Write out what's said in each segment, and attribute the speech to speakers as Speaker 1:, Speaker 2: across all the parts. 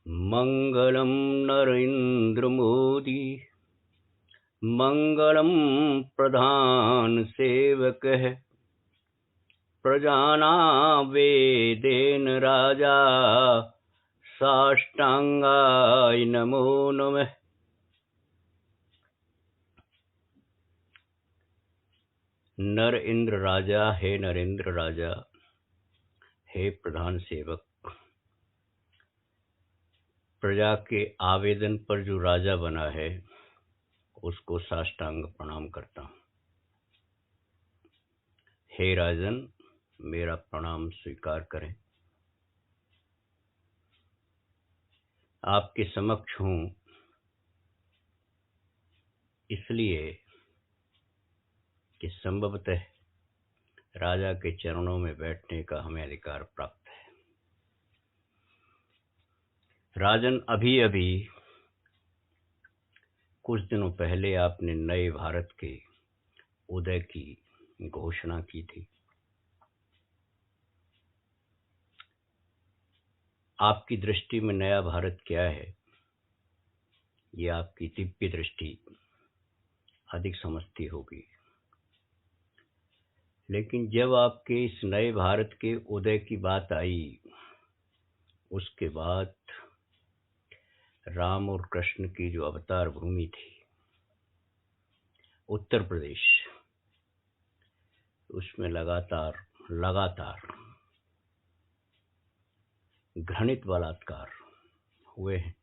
Speaker 1: मंगलम नरेंद्र मोदी मंगलम प्रधान सेवक प्रजानां राजा साष्टांगाय नमो नमः। नर इंद्र राजा, हे नरेंद्र राजा, हे प्रधान सेवक, प्रजा के आवेदन पर जो राजा बना है उसको साष्टांग प्रणाम करता हूँ। हे राजन, मेरा प्रणाम स्वीकार करें। आपके समक्ष हूँ इसलिए कि संभवतः राजा के चरणों में बैठने का हमें अधिकार प्राप्त है। राजन, अभी अभी कुछ दिनों पहले आपने नए भारत के उदय की घोषणा की थी। आपकी दृष्टि में नया भारत क्या है, ये आपकी दिव्य दृष्टि अधिक समझती होगी। लेकिन जब आपके इस नए भारत के उदय की बात आई, उसके बाद राम और कृष्ण की जो अवतार भूमि थी उत्तर प्रदेश, उसमें लगातार घृणित बलात्कार हुए हैं।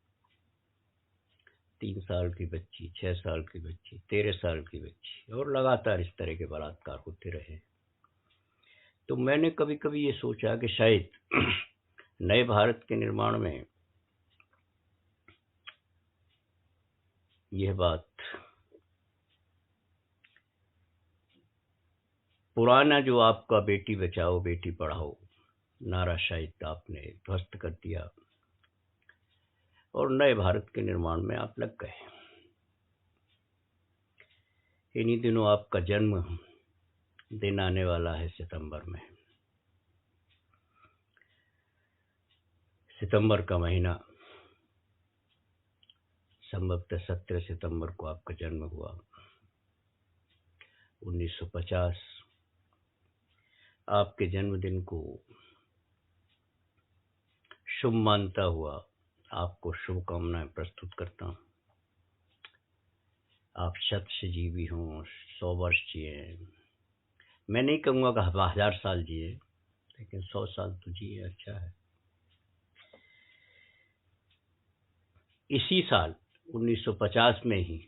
Speaker 1: 3 साल की बच्ची, 6 साल की बच्ची, 13 साल की बच्ची, और लगातार इस तरह के बलात्कार होते रहे। तो मैंने कभी कभी ये सोचा कि शायद नए भारत के निर्माण में यह बात पुराना जो आपका बेटी बचाओ बेटी पढ़ाओ नारा शायद आपने ध्वस्त कर दिया और नए भारत के निर्माण में आप लग गए। इन्हीं दिनों आपका जन्म दिन आने वाला है सितंबर में। सितंबर का महीना, संभवतः 17 सितंबर को आपका जन्म हुआ। 1950 आपके जन्मदिन को शुभ मानता हुआ आपको शुभकामनाएं प्रस्तुत करता हूँ। आप शतजीवी हों, 100 वर्ष जिए। मैं नहीं कहूँगा कि 1000 साल जिए, लेकिन 100 साल तो जिए, अच्छा है। इसी साल 1950 में ही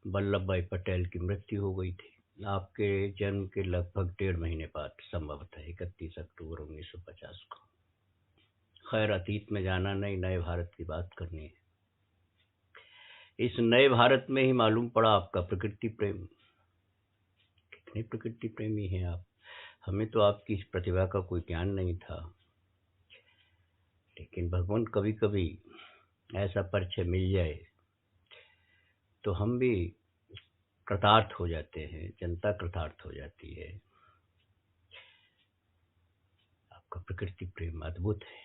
Speaker 1: वल्लभ भाई पटेल की मृत्यु हो गई थी। आपके जन्म के लगभग 1.5 महीने बाद, संभवतः 31 अक्टूबर 1950 को। खैर, अतीत में जाना नहीं, नए भारत की बात करनी है। इस नए भारत में ही मालूम पड़ा आपका प्रकृति प्रेम। कितने प्रकृति प्रेमी हैं आप। हमें तो आपकी इस प्रतिभा का कोई ज्ञान नहीं था, लेकिन भगवान कभी कभी ऐसा परिचय मिल जाए तो हम भी कृतार्थ हो जाते हैं, जनता कृतार्थ हो जाती है। आपका प्रकृति प्रेम अद्भुत है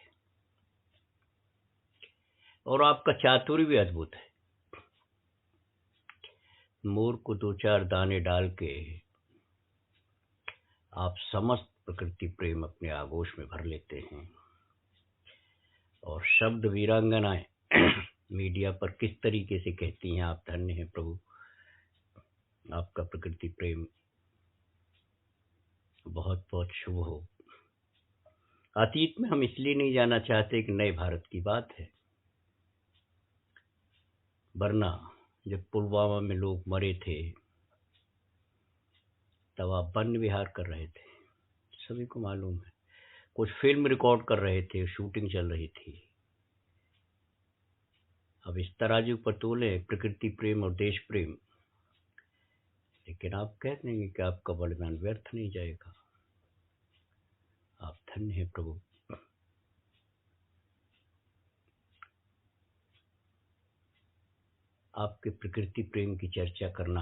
Speaker 1: और आपका चातुर्य भी अद्भुत है। मोर को 2-4 दाने डाल के आप समस्त प्रकृति प्रेम अपने आगोश में भर लेते हैं। और शब्द वीरांगनाएं मीडिया पर किस तरीके से कहती हैं, आप धन्य हैं प्रभु। आपका प्रकृति प्रेम बहुत बहुत शुभ हो। अतीत में हम इसलिए नहीं जाना चाहते कि नए भारत की बात है, वरना जब पुलवामा में लोग मरे थे तब आप वन विहार कर रहे थे, सभी को मालूम है। कुछ फिल्म रिकॉर्ड कर रहे थे, शूटिंग चल रही थी। अब इस तराजू पर तोले प्रकृति प्रेम और देश प्रेम, लेकिन आप कह देंगे कि आपका बलिदान व्यर्थ नहीं जाएगा। आप धन्य हैं प्रभु। आपके प्रकृति प्रेम की चर्चा करना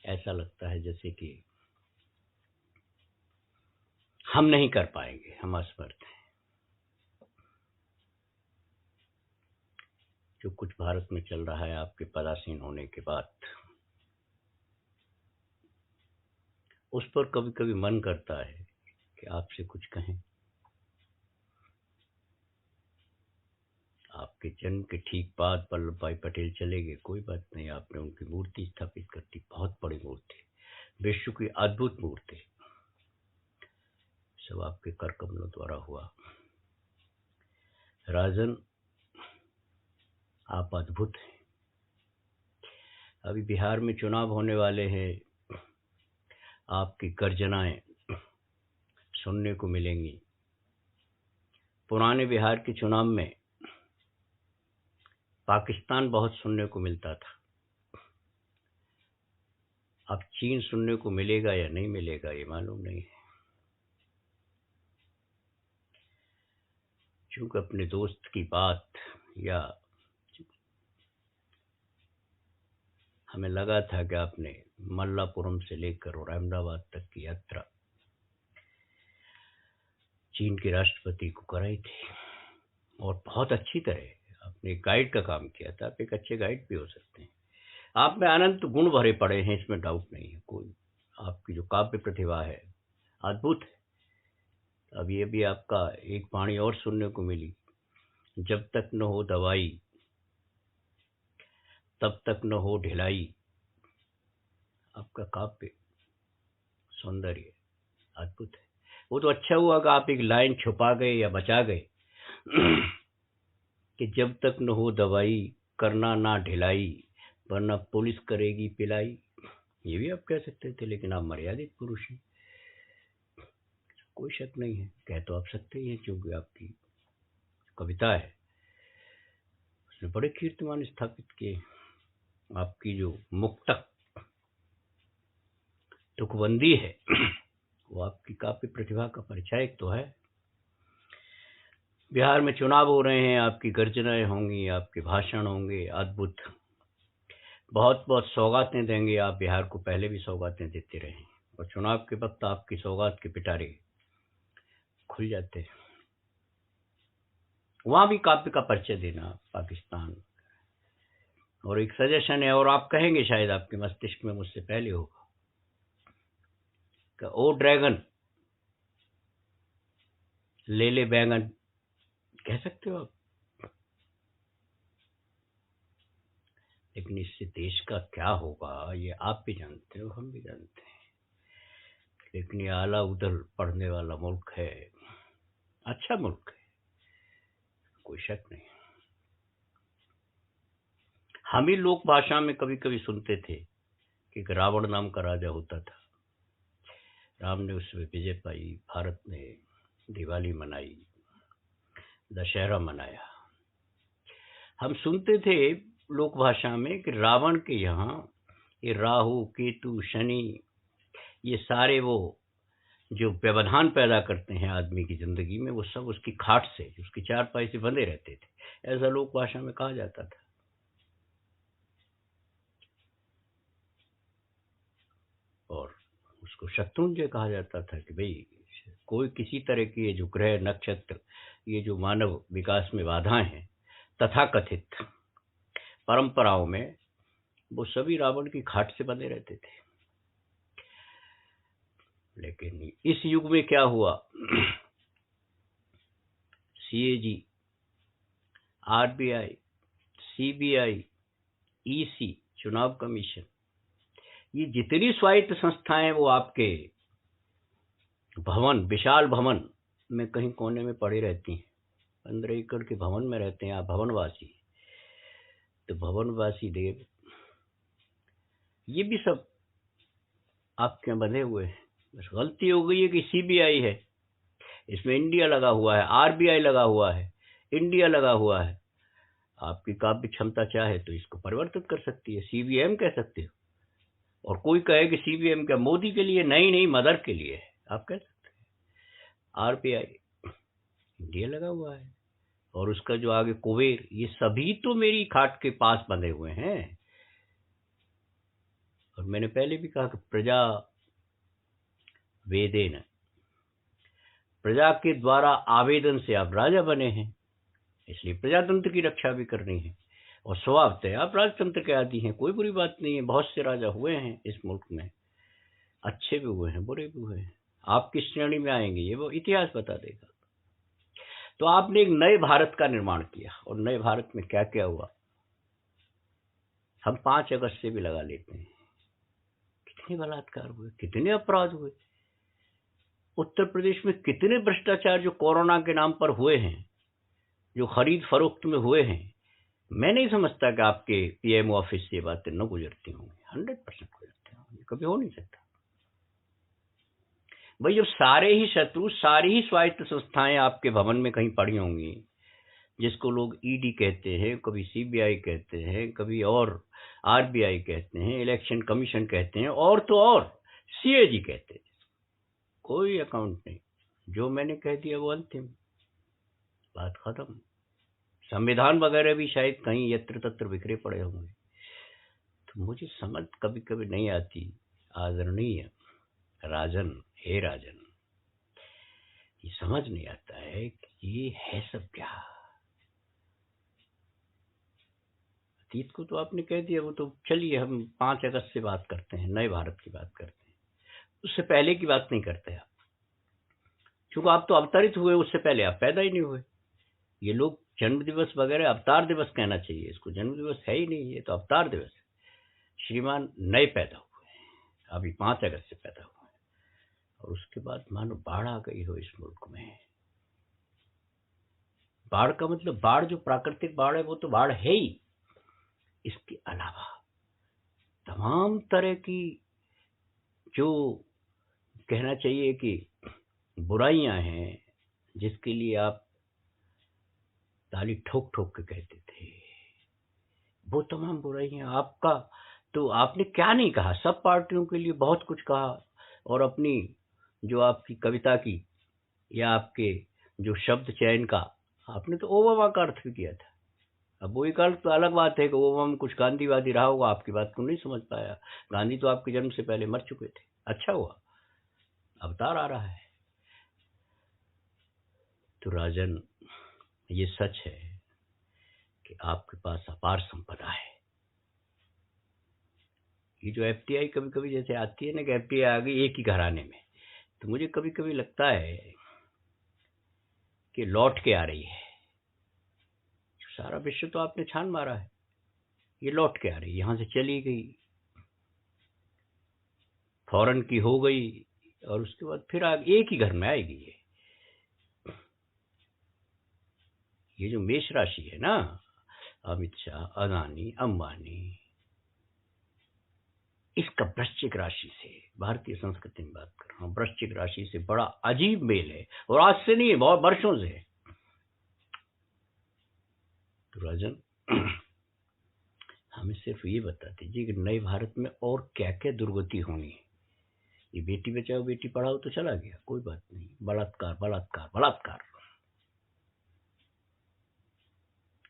Speaker 1: ऐसा लगता है जैसे कि हम नहीं कर पाएंगे, हम असमर्थ हैं। जो कुछ भारत में चल रहा है आपके पदासीन होने के बाद, उस पर कभी कभी मन करता है कि आपसे कुछ कहें। आपके जन्म के ठीक बाद वल्लभ भाई पटेल चले गए, कोई बात नहीं, आपने उनकी मूर्ति स्थापित कर दी, बहुत बड़ी मूर्ति, विश्व की अद्भुत मूर्ति, सब आपके कर कमलों द्वारा हुआ। राजन, आप अद्भुत हैं। अभी बिहार में चुनाव होने वाले हैं, आपकी गर्जनाएं सुनने को मिलेंगी। पुराने बिहार के चुनाव में पाकिस्तान बहुत सुनने को मिलता था, अब चीन सुनने को मिलेगा या नहीं मिलेगा ये मालूम नहीं है। चूंकि अपने दोस्त की बात, या हमें लगा था कि आपने मल्लापुरम से लेकर और अहमदाबाद तक की यात्रा चीन के राष्ट्रपति को कराई थी, और बहुत अच्छी तरह आपने गाइड का काम किया था। आप एक अच्छे गाइड भी हो सकते हैं। आप में अनंत गुण भरे पड़े हैं, इसमें डाउट नहीं है कोई। आपकी जो काव्य प्रतिभा है अद्भुत है। अभी अभी आपका एक वाणी और सुनने को मिली, जब तक न हो दवाई तब तक न हो ढिलाई। आपका काव्य सौंदर्य अद्भुत है। वो तो अच्छा हुआ कि आप एक लाइन छुपा गए या बचा गए कि जब तक न हो दवाई करना ना ढिलाई, वरना पुलिस करेगी पिलाई। ये भी आप कह सकते थे, लेकिन आप मर्यादित पुरुष हैं, कोई शक नहीं है, कह तो आप सकते ही हैं, क्योंकि आपकी कविता है उसने बड़े कीर्तिमान स्थापित किए। आपकी जो मुक्तक तुकबंदी है वो आपकी काव्य प्रतिभा का परिचायक तो है। बिहार में चुनाव हो रहे हैं, आपकी गर्जनाएं होंगी, आपके भाषण होंगे अद्भुत, बहुत बहुत सौगातें देंगे आप। बिहार को पहले भी सौगातें देते रहे, और चुनाव के वक्त आपकी सौगात के पिटारे खुल जाते हैं। वहां भी काव्य का परिचय देना पाकिस्तान, और एक सजेशन है, और आप कहेंगे शायद आपके मस्तिष्क में मुझसे पहले होगा, कि ओ ड्रैगन ले ले बैंगन, कह सकते हो आप। लेकिन इससे देश का क्या होगा ये आप भी जानते हो, हम भी जानते हैं। लेकिन ये आला उदल पढ़ने वाला मुल्क है, अच्छा मुल्क है, कोई शक नहीं। हम ही लोक भाषा में कभी कभी सुनते थे कि एक रावण नाम का राजा होता था, राम ने उसमें विजय पाई, भारत ने दिवाली मनाई, दशहरा मनाया। हम सुनते थे लोक भाषा में कि रावण के यहाँ ये राहु केतु शनि, ये सारे वो जो व्यवधान पैदा करते हैं आदमी की जिंदगी में, वो सब उसकी खाट से, उसकी चारपाई से बंधे रहते थे, ऐसा लोक भाषा में कहा जाता था। और उसको शत्रुंजय कहा जाता था कि भाई कोई किसी तरह की ये जो ग्रह नक्षत्र, ये जो मानव विकास में बाधाएं हैं तथाकथित परंपराओं में, वो सभी रावण की खाट से बंधे रहते थे। लेकिन इस युग में क्या हुआ, सीएजी, आरबीआई, सीबीआई, ईसी, चुनाव कमीशन, ये जितनी स्वायत्त संस्थाएं वो आपके भवन, विशाल भवन में कहीं कोने में पड़ी रहती हैं। 15 एकड़ के भवन में रहते हैं आप भवनवासी, तो भवनवासी देव ये भी सब आपके यहाँ बंधे हुए हैं। बस गलती हो गई है कि सीबीआई है, इसमें इंडिया लगा हुआ है, आरबीआई लगा हुआ है, इंडिया लगा हुआ है। आपकी काव्य क्षमता चाहे तो इसको परिवर्तित कर सकती है, सीबीएम कह सकते हो। और कोई कहे कि सीबीएम क्या मोदी के लिए, नहीं नहीं, मदर के लिए है, आप कह सकते हैं। आरबीआई इंडिया लगा हुआ है, और उसका जो आगे कुबेर, ये सभी तो मेरी खाट के पास बंधे हुए हैं। और मैंने पहले भी कहा कि प्रजा वेदेन, प्रजा के द्वारा आवेदन से आप राजा बने हैं, इसलिए प्रजातंत्र की रक्षा भी करनी है। और स्वभावतः आप राजतंत्र के आदी हैं, कोई बुरी बात नहीं है। बहुत से राजा हुए हैं इस मुल्क में, अच्छे भी हुए हैं, बुरे भी हुए हैं। आप किस श्रेणी में आएंगे ये वो इतिहास बता देगा। तो आपने एक नए भारत का निर्माण किया, और नए भारत में क्या क्या हुआ हम 5 अगस्त से भी लगा लेते हैं। कितने बलात्कार हुए, कितने अपराध हुए, उत्तर प्रदेश में कितने भ्रष्टाचार जो कोरोना के नाम पर हुए हैं, जो खरीद फरोख्त में हुए हैं। मैं नहीं समझता कि आपके पीएमओ ऑफिस से ये बातें न गुजरती होंगी, 100% गुजरती होंगी, कभी हो नहीं सकता। भाई जब सारे ही शत्रु, सारी ही स्वायत्त संस्थाएं आपके भवन में कहीं पड़ी होंगी, जिसको लोग ईडी कहते हैं, कभी सीबीआई कहते हैं, कभी और आरबीआई कहते हैं, इलेक्शन कमीशन कहते हैं, और तो और सीएजी कहते हैं, कोई अकाउंट नहीं। जो मैंने कह दिया वो अंतिम, बात खत्म। संविधान वगैरह भी शायद कहीं यत्र तत्र बिखरे पड़े होंगे। तो मुझे समझ कभी कभी नहीं आती, आदरणीय राजन, हे राजन, ये समझ नहीं आता है कि ये है सब क्या। अतीत को तो आपने कह दिया, वो तो चलिए हम 5 अगस्त से बात करते हैं, नए भारत की बात करते हैं, उससे पहले की बात नहीं करते आप, क्योंकि आप तो अवतरित हुए, उससे पहले आप पैदा ही नहीं हुए। ये लोग जन्म दिवस वगैरह, अवतार दिवस कहना चाहिए इसको, जन्म दिवस है ही नहीं, ये तो अवतार दिवस है। श्रीमान नए पैदा हुए, अभी 5 अगस्त से पैदा हुए, और उसके बाद मानो बाढ़ आ गई हो इस मुल्क में। बाढ़ का मतलब, बाढ़ जो प्राकृतिक बाढ़ है वो तो बाढ़ है ही, इसके अलावा तमाम तरह की जो कहना चाहिए कि बुराइयां हैं, जिसके लिए आप ताली ठोक ठोक के कहते थे, वो तमाम बुराइयां आपका। तो आपने क्या नहीं कहा, सब पार्टियों के लिए बहुत कुछ कहा, और अपनी जो आपकी कविता की या आपके जो शब्द चयन का, आपने तो ओबामा का अर्थ भी किया था। अब वो एक अर्थ तो अलग बात है कि ओबामा में कुछ गांधीवादी रहा होगा, आपकी बात को नहीं समझ पाया। गांधी तो आपके जन्म से पहले मर चुके थे, अच्छा हुआ अवतार आ रहा है। तो राजन, ये सच है कि आपके पास अपार संपदा है। ये जो एफटीआई कभी कभी जैसे आती है ना, कि एफटीआई आ गई एक ही घराने में, तो मुझे कभी कभी लगता है कि लौट के आ रही है। सारा विश्व तो आपने छान मारा है, ये लौट के आ रही है, यहां से चली गई, फौरन की हो गई, और उसके बाद फिर एक ही घर में आएगी। ये जो मेष राशि है ना, अमित शाह, अदानी, अंबानी, इसका वृश्चिक राशि से, भारतीय संस्कृति में बात कर रहा हूँ, वृश्चिक राशि से बड़ा अजीब मेल है, और आज से नहीं है, बहुत वर्षों से है। तो राजन, हमें सिर्फ ये बता दीजिए कि नए भारत में और क्या क्या दुर्गति होनी है। ये बेटी बचाओ बेटी पढ़ाओ तो चला गया, कोई बात नहीं, बलात्कार बलात्कार बलात्कार,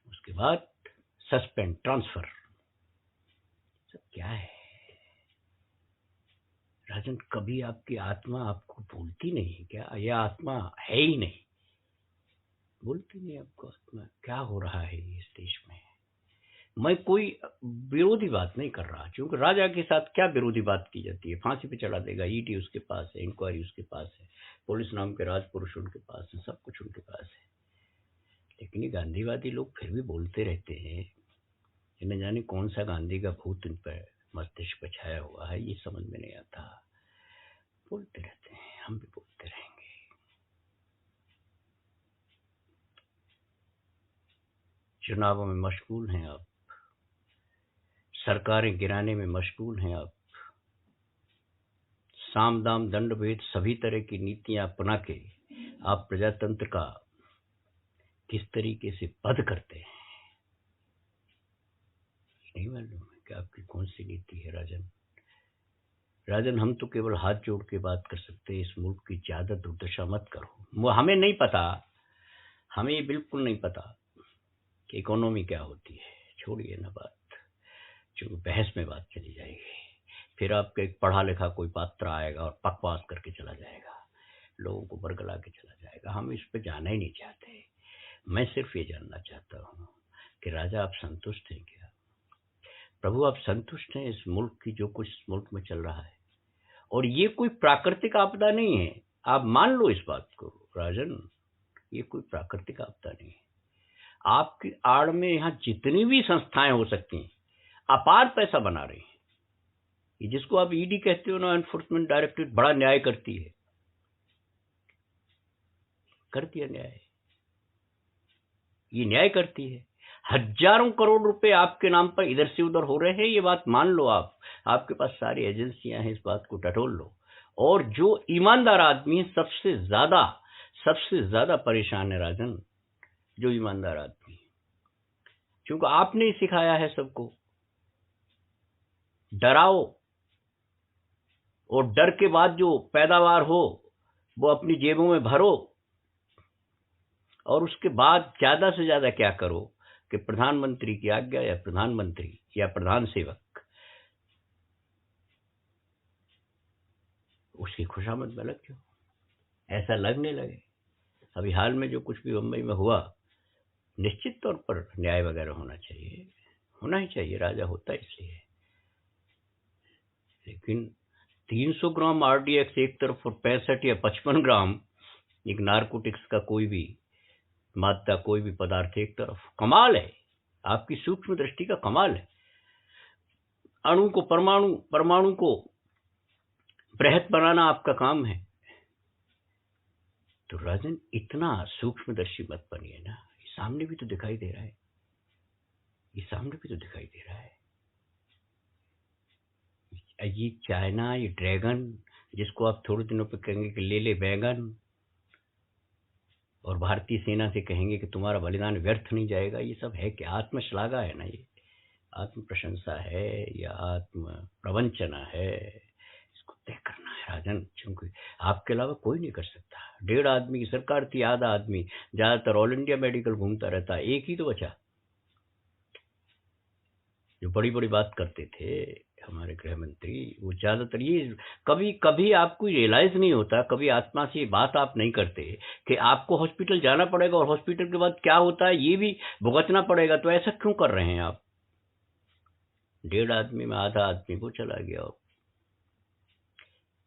Speaker 1: उसके बाद सस्पेंड, ट्रांसफर, सब क्या है राजन? कभी आपकी आत्मा आपको भूलती नहीं क्या? यह आत्मा है ही नहीं, भूलती नहीं आपको आत्मा क्या हो रहा है इस देश में। मैं कोई विरोधी बात नहीं कर रहा, क्योंकि राजा के साथ क्या विरोधी बात की जाती है? फांसी पे चढ़ा देगा, ईडी उसके पास है, इंक्वायरी उसके पास है, पुलिस नाम के राजपुरुष उनके पास है, सब कुछ उनके पास है। लेकिन ये गांधीवादी लोग फिर भी बोलते रहते हैं, न जाने कौन सा गांधी का भूत इन पर मस्तिष्क पर छाया हुआ है, ये समझ में नहीं आता। बोलते रहते हैं, हम भी बोलते रहेंगे। चुनावों में मशगूल हैं आप, सरकारें गिराने में मशगूल हैं आप, साम दाम दंड भेद सभी तरह की नीतियां अपना के आप प्रजातंत्र का किस तरीके से वध करते हैं, नहीं मालूम है कि आपकी कौन सी नीति है राजन। राजन, हम तो केवल हाथ जोड़ के बात कर सकते हैं, इस मुल्क की ज्यादा दुर्दशा मत करो। हमें नहीं पता, हमें ये बिल्कुल नहीं पता कि इकोनॉमी क्या होती है, छोड़िए ना बात, क्योंकि बहस में बात चली जाएगी, फिर आपका एक पढ़ा लिखा कोई पात्र आएगा और बकवास करके चला जाएगा, लोगों को बरगला के चला जाएगा। जाएगा, हम इस पर जाना ही नहीं चाहते। मैं सिर्फ ये जानना चाहता हूँ कि राजा आप संतुष्ट हैं क्या? प्रभु आप संतुष्ट हैं इस मुल्क की, जो कुछ इस मुल्क में चल रहा है? और ये कोई प्राकृतिक आपदा नहीं है, आप मान लो इस बात को राजन, ये कोई प्राकृतिक आपदा नहीं है। आपकी आड़ में यहाँ जितनी भी संस्थाएं हो सकती हैं अपार पैसा बना रही हैं। ये जिसको आप ईडी कहते हो ना, एनफोर्समेंट डायरेक्टरेट, बड़ा न्याय करती है, करती है न्याय, ये न्याय करती है। हजारों करोड़ रुपए आपके नाम पर इधर से उधर हो रहे हैं, ये बात मान लो आप, आपके पास सारी एजेंसियां हैं, इस बात को टटोल लो। और जो ईमानदार आदमी है सबसे ज्यादा परेशान है राजन, जो ईमानदार आदमी, क्योंकि आपने ही सिखाया है सबको डराओ, और डर के बाद जो पैदावार हो वो अपनी जेबों में भरो, और उसके बाद ज्यादा से ज्यादा क्या करो कि प्रधानमंत्री की आज्ञा या प्रधानमंत्री या प्रधान सेवक उसकी खुशामद में लग जाओ, ऐसा लगने लगे। अभी हाल में जो कुछ भी मुंबई में हुआ, निश्चित तौर पर न्याय वगैरह होना चाहिए, होना ही चाहिए, राजा होता है इसलिए। लेकिन 300 ग्राम आरडीएक्स एक तरफ और 65 या 55 ग्राम एक नारकोटिक्स का कोई भी मात्रा, कोई भी पदार्थ एक तरफ, कमाल है, आपकी सूक्ष्म दृष्टि का कमाल है। अणु को परमाणु, परमाणु को बृहत बनाना आपका काम है। तो राजन इतना सूक्ष्मदर्शी मत बनिए ना, ये सामने भी तो दिखाई दे रहा है, ये सामने भी तो दिखाई दे रहा है। ये चाइना, ये ड्रैगन, जिसको आप थोड़े दिनों पे कहेंगे कि ले ले बैगन, और भारतीय सेना से कहेंगे कि तुम्हारा बलिदान व्यर्थ नहीं जाएगा, ये सब है क्या? आत्मश्लाघा है ना, ये आत्म प्रशंसा है या आत्म प्रवंचना है? इसको तय करना है राजन, क्योंकि आपके अलावा कोई नहीं कर सकता। 1.5 आदमी की सरकार थी, आधा आदमी ज्यादातर ऑल इंडिया मेडिकल घूमता रहता है, एक ही तो बचा जो बड़ी बड़ी बात करते थे हमारे गृह मंत्री। वो ज्यादातर ये कभी कभी आपको रियलाइज नहीं होता, कभी आत्मा से बात आप नहीं करते कि आपको हॉस्पिटल जाना पड़ेगा और हॉस्पिटल के बाद क्या होता है ये भी भुगतना पड़ेगा। तो ऐसा क्यों कर रहे हैं आप? 1.5 आदमी में आधा आदमी को चला गया,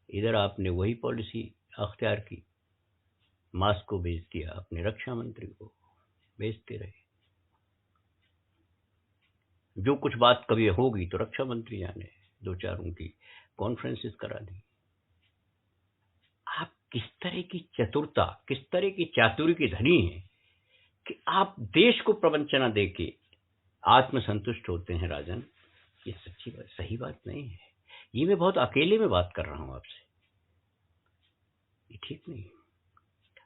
Speaker 1: इधर आपने वही पॉलिसी अख्तियार की, मास्क को भेज दिया, अपने रक्षा मंत्री को भेजते रहे। जो कुछ बात कभी होगी तो रक्षा मंत्री जाने, 2-4 उनकी कॉन्फ्रेंसेस करा दी। आप किस तरह की चतुरता, किस तरह की चातुर्य की धनी हैं कि आप देश को प्रवंचना देके आत्मसंतुष्ट होते हैं राजन। ये सच्ची बात, सही बात नहीं है। ये मैं बहुत अकेले में बात कर रहा हूं आपसे, ये ठीक नहीं।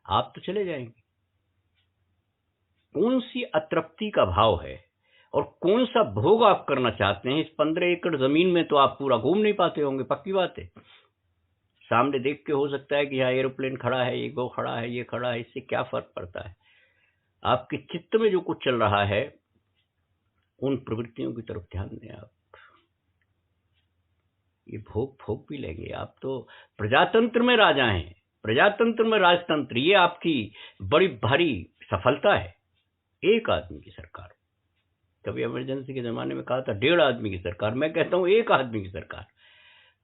Speaker 1: आप तो चले जाएंगे, कौन सी अतृप्ति का भाव है और कौन सा भोग आप करना चाहते हैं? इस 15 एकड़ जमीन में तो आप पूरा घूम नहीं पाते होंगे, पक्की बात है। सामने देख के हो सकता है कि यहाँ एरोप्लेन खड़ा है, ये वो खड़ा है, ये खड़ा है, इससे क्या फर्क पड़ता है? आपके चित्त में जो कुछ चल रहा है उन प्रवृत्तियों की तरफ ध्यान दें आप। ये भोग भोग भी लेंगे आप तो। प्रजातंत्र में राजा हैं, प्रजातंत्र में राजतंत्र, ये आपकी बड़ी भारी सफलता है। एक आदमी की सरकार, कभी इमरजेंसी के जमाने में कहा था 1.5 आदमी की सरकार, मैं कहता हूं 1 आदमी की सरकार,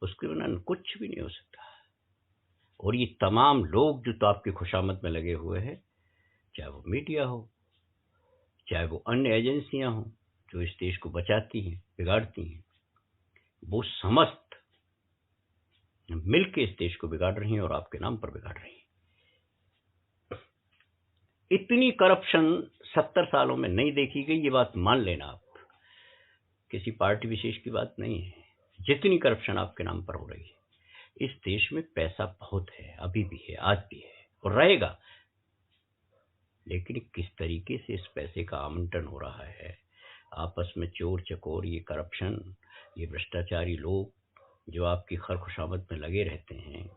Speaker 1: उसके बिना कुछ भी नहीं हो सकता। और ये तमाम लोग जो तो आपकी खुशामद में लगे हुए हैं, चाहे वो मीडिया हो, चाहे वो अन्य एजेंसियां हो जो इस देश को बचाती हैं, बिगाड़ती हैं, वो समस्त मिलके इस देश को बिगाड़ रही हैं और आपके नाम पर बिगाड़ रही हैं। इतनी करप्शन 70 सालों में नहीं देखी गई, ये बात मान लेना आप, किसी पार्टी विशेष की बात नहीं है। जितनी करप्शन आपके नाम पर हो रही है, इस देश में पैसा बहुत है, अभी भी है, आज भी है और रहेगा। लेकिन किस तरीके से इस पैसे का आवंटन हो रहा है, आपस में चोर चकोर, ये करप्शन, ये भ्रष्टाचारी लोग जो आपकी खैर खुशामद में लगे रहते हैं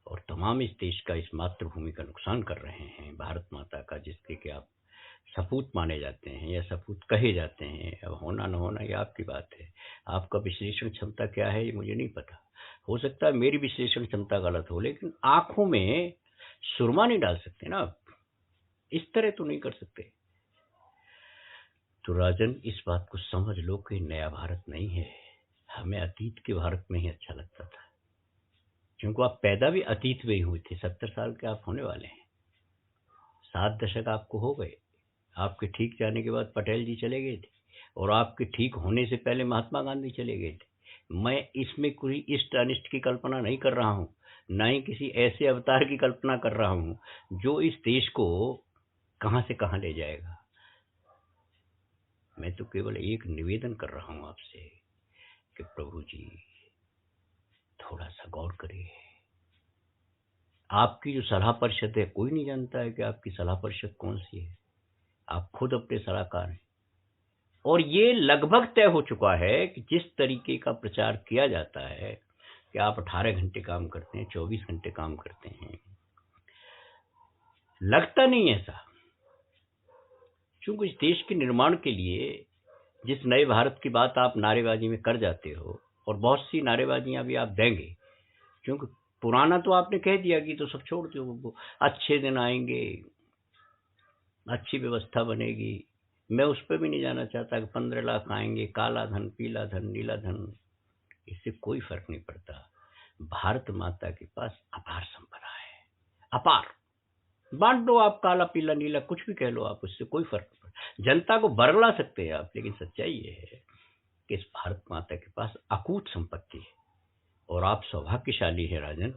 Speaker 1: और तमाम इस देश का, इस मातृभूमि का नुकसान कर रहे हैं, भारत माता का, जिसके कि आप सपूत माने जाते हैं या सपूत कहे जाते हैं। अब होना न होना ये आपकी बात है, आपका विश्लेषण क्षमता क्या है ये मुझे नहीं पता। हो सकता है मेरी विश्लेषण क्षमता गलत हो, लेकिन आंखों में सुरमा नहीं डाल सकते ना आप, इस तरह तो नहीं कर सकते। तो राजन, इस बात को समझ लो कि नया भारत नहीं है, हमें अतीत के भारत में ही अच्छा लगता था, क्योंकि आप पैदा भी अतीत में ही हुए थे। 70 साल के आप होने वाले हैं, 7 दशक आपको हो गए। आपके ठीक जाने के बाद पटेल जी चले गए थे, और आपके ठीक होने से पहले महात्मा गांधी चले गए थे। मैं इसमें कोई इष्ट अनिष्ट की कल्पना नहीं कर रहा हूँ, ना ही किसी ऐसे अवतार की कल्पना कर रहा हूँ जो इस देश को कहाँ से कहाँ ले जाएगा। मैं तो केवल एक निवेदन कर रहा हूँ आपसे कि प्रभु जी थोड़ा सा गौर करिए। आपकी जो सलाह परिषद है, कोई नहीं जानता है कि आपकी सलाह परिषद कौन सी है। आप खुद अपने सलाहकार हैं, और ये लगभग तय हो चुका है कि जिस तरीके का प्रचार किया जाता है कि आप 18 घंटे काम करते हैं, 24 घंटे काम करते हैं, लगता नहीं ऐसा। क्योंकि इस देश के निर्माण के लिए जिस नए भारत की बात आप नारेबाजी में कर जाते हो, और बहुत सी नारेबाजियां भी आप देंगे, क्योंकि पुराना तो आपने कह दिया कि तो सब छोड़ दो, वो अच्छे दिन आएंगे, अच्छी व्यवस्था बनेगी। मैं उस पर भी नहीं जाना चाहता कि 15 लाख आएंगे, काला धन, पीला धन, नीला धन, इससे कोई फर्क नहीं पड़ता। भारत माता के पास अपार संपदा है, अपार। बांट दो आप, काला पीला नीला कुछ भी कह लो आप, उससे कोई फर्क नहीं पड़ता। जनता को बरगला सकते हैं आप, लेकिन सच्चाई ये है कि इस भारत माता के पास अकूत संपत्ति है, और आप सौभाग्यशाली है राजन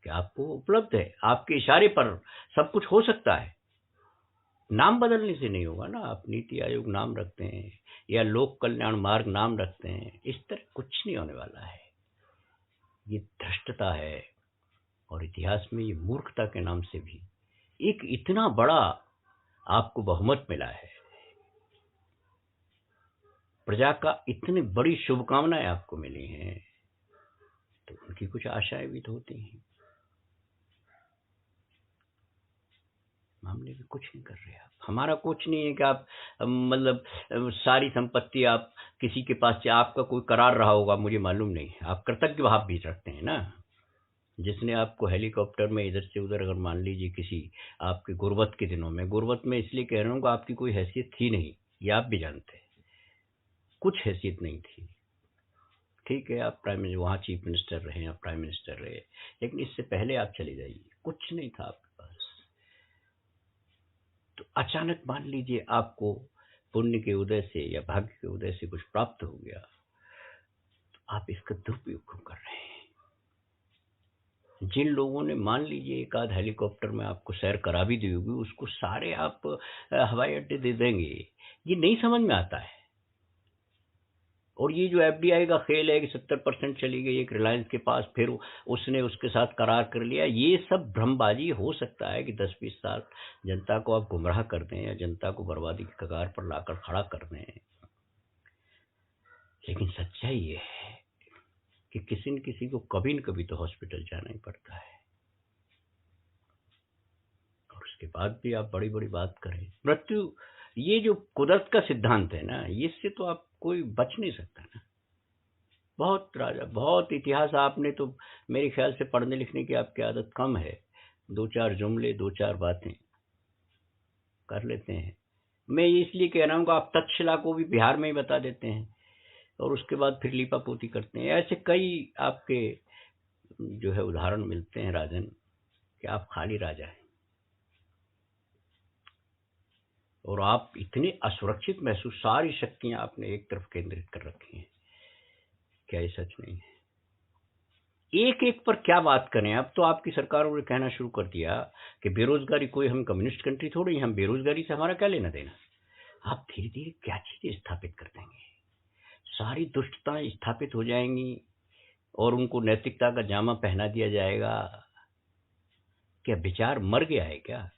Speaker 1: कि आपको उपलब्ध है। आपके इशारे पर सब कुछ हो सकता है। नाम बदलने से नहीं होगा ना। आप नीति आयोग नाम रखते हैं या लोक कल्याण मार्ग नाम रखते हैं, इस तरह कुछ नहीं होने वाला है। ये धृष्टता है, और इतिहास में ये मूर्खता के नाम से भी एक इतना बड़ा आपको बहुमत मिला है, प्रजा का इतनी बड़ी शुभकामनाएं आपको मिली हैं, तो उनकी कुछ आशाएं भी तो होती हैं। मामले में कुछ नहीं कर रहे आप। हमारा कुछ नहीं है कि आप मतलब सारी संपत्ति आप किसी के पास से, आपका कोई करार रहा होगा मुझे मालूम नहीं है। आप कृतज्ञ भाव भी रखते हैं ना, जिसने आपको हेलीकॉप्टर में इधर से उधर, अगर मान लीजिए किसी आपके गुर्बत के दिनों में, गुर्बत में इसलिए कह रहा हूँ कि आपकी कोई हैसियत थी नहीं, ये आप भी जानते हैं, कुछ हैसियत नहीं थी। ठीक है, आप प्राइम मिनिस्टर, वहाँ चीफ मिनिस्टर रहे, आप प्राइम मिनिस्टर रहे, लेकिन इससे पहले आप चले जाइए, कुछ नहीं था आपके पास। तो अचानक मान लीजिए आपको पुण्य के उदय से या भाग्य के उदय से कुछ प्राप्त हो गया, तो आप इसका दुरुपयोग क्यों कर रहे हैं? जिन लोगों ने मान लीजिए एक आध हेलीकॉप्टर में आपको सैर करा भी दी होगी, उसको सारे आप हवाई अड्डे दे देंगे, ये नहीं समझ में आता है। और ये जो एफडीआई का खेल है कि 70% चली गई एक रिलायंस के पास, फिर उसने उसके साथ करार कर लिया, ये सब भ्रमबाजी। हो सकता है कि 10-20 साल जनता को आप गुमराह कर दें या जनता को बर्बादी की कगार पर लाकर खड़ा कर दें, लेकिन सच्चाई ये है कि किसी न किसी को कभी न कभी तो हॉस्पिटल जाना ही पड़ता है। और उसके बाद भी आप बड़ी बड़ी बात करें, मृत्यु, ये जो कुदरत का सिद्धांत है ना, इससे तो आप कोई बच नहीं सकता ना। बहुत राजा, बहुत इतिहास आपने तो मेरे ख्याल से पढ़ने लिखने की आपकी आदत कम है, 2-4 जुमले 2-4 बातें कर लेते हैं। मैं ये इसलिए कह रहा हूँ कि आप तक्षशिला को भी बिहार में ही बता देते हैं, और उसके बाद फिर लीपापोती करते हैं। ऐसे कई आपके जो है उदाहरण मिलते हैं राजन, कि आप खाली राजा हैं, और आप इतने असुरक्षित महसूस, सारी शक्तियां आपने एक तरफ केंद्रित कर रखी हैं। क्या ये सच नहीं है? एक एक पर क्या बात करें। अब तो आपकी सरकारों ने कहना शुरू कर दिया कि बेरोजगारी, कोई हम कम्युनिस्ट कंट्री थोड़ी, हम बेरोजगारी से हमारा क्या लेना देना। आप धीरे धीरे क्या चीजें स्थापित कर देंगे, सारी दुष्टताएं स्थापित हो जाएंगी, और उनको नैतिकता का जामा पहना दिया जाएगा। क्या विचार मर गया है क्या?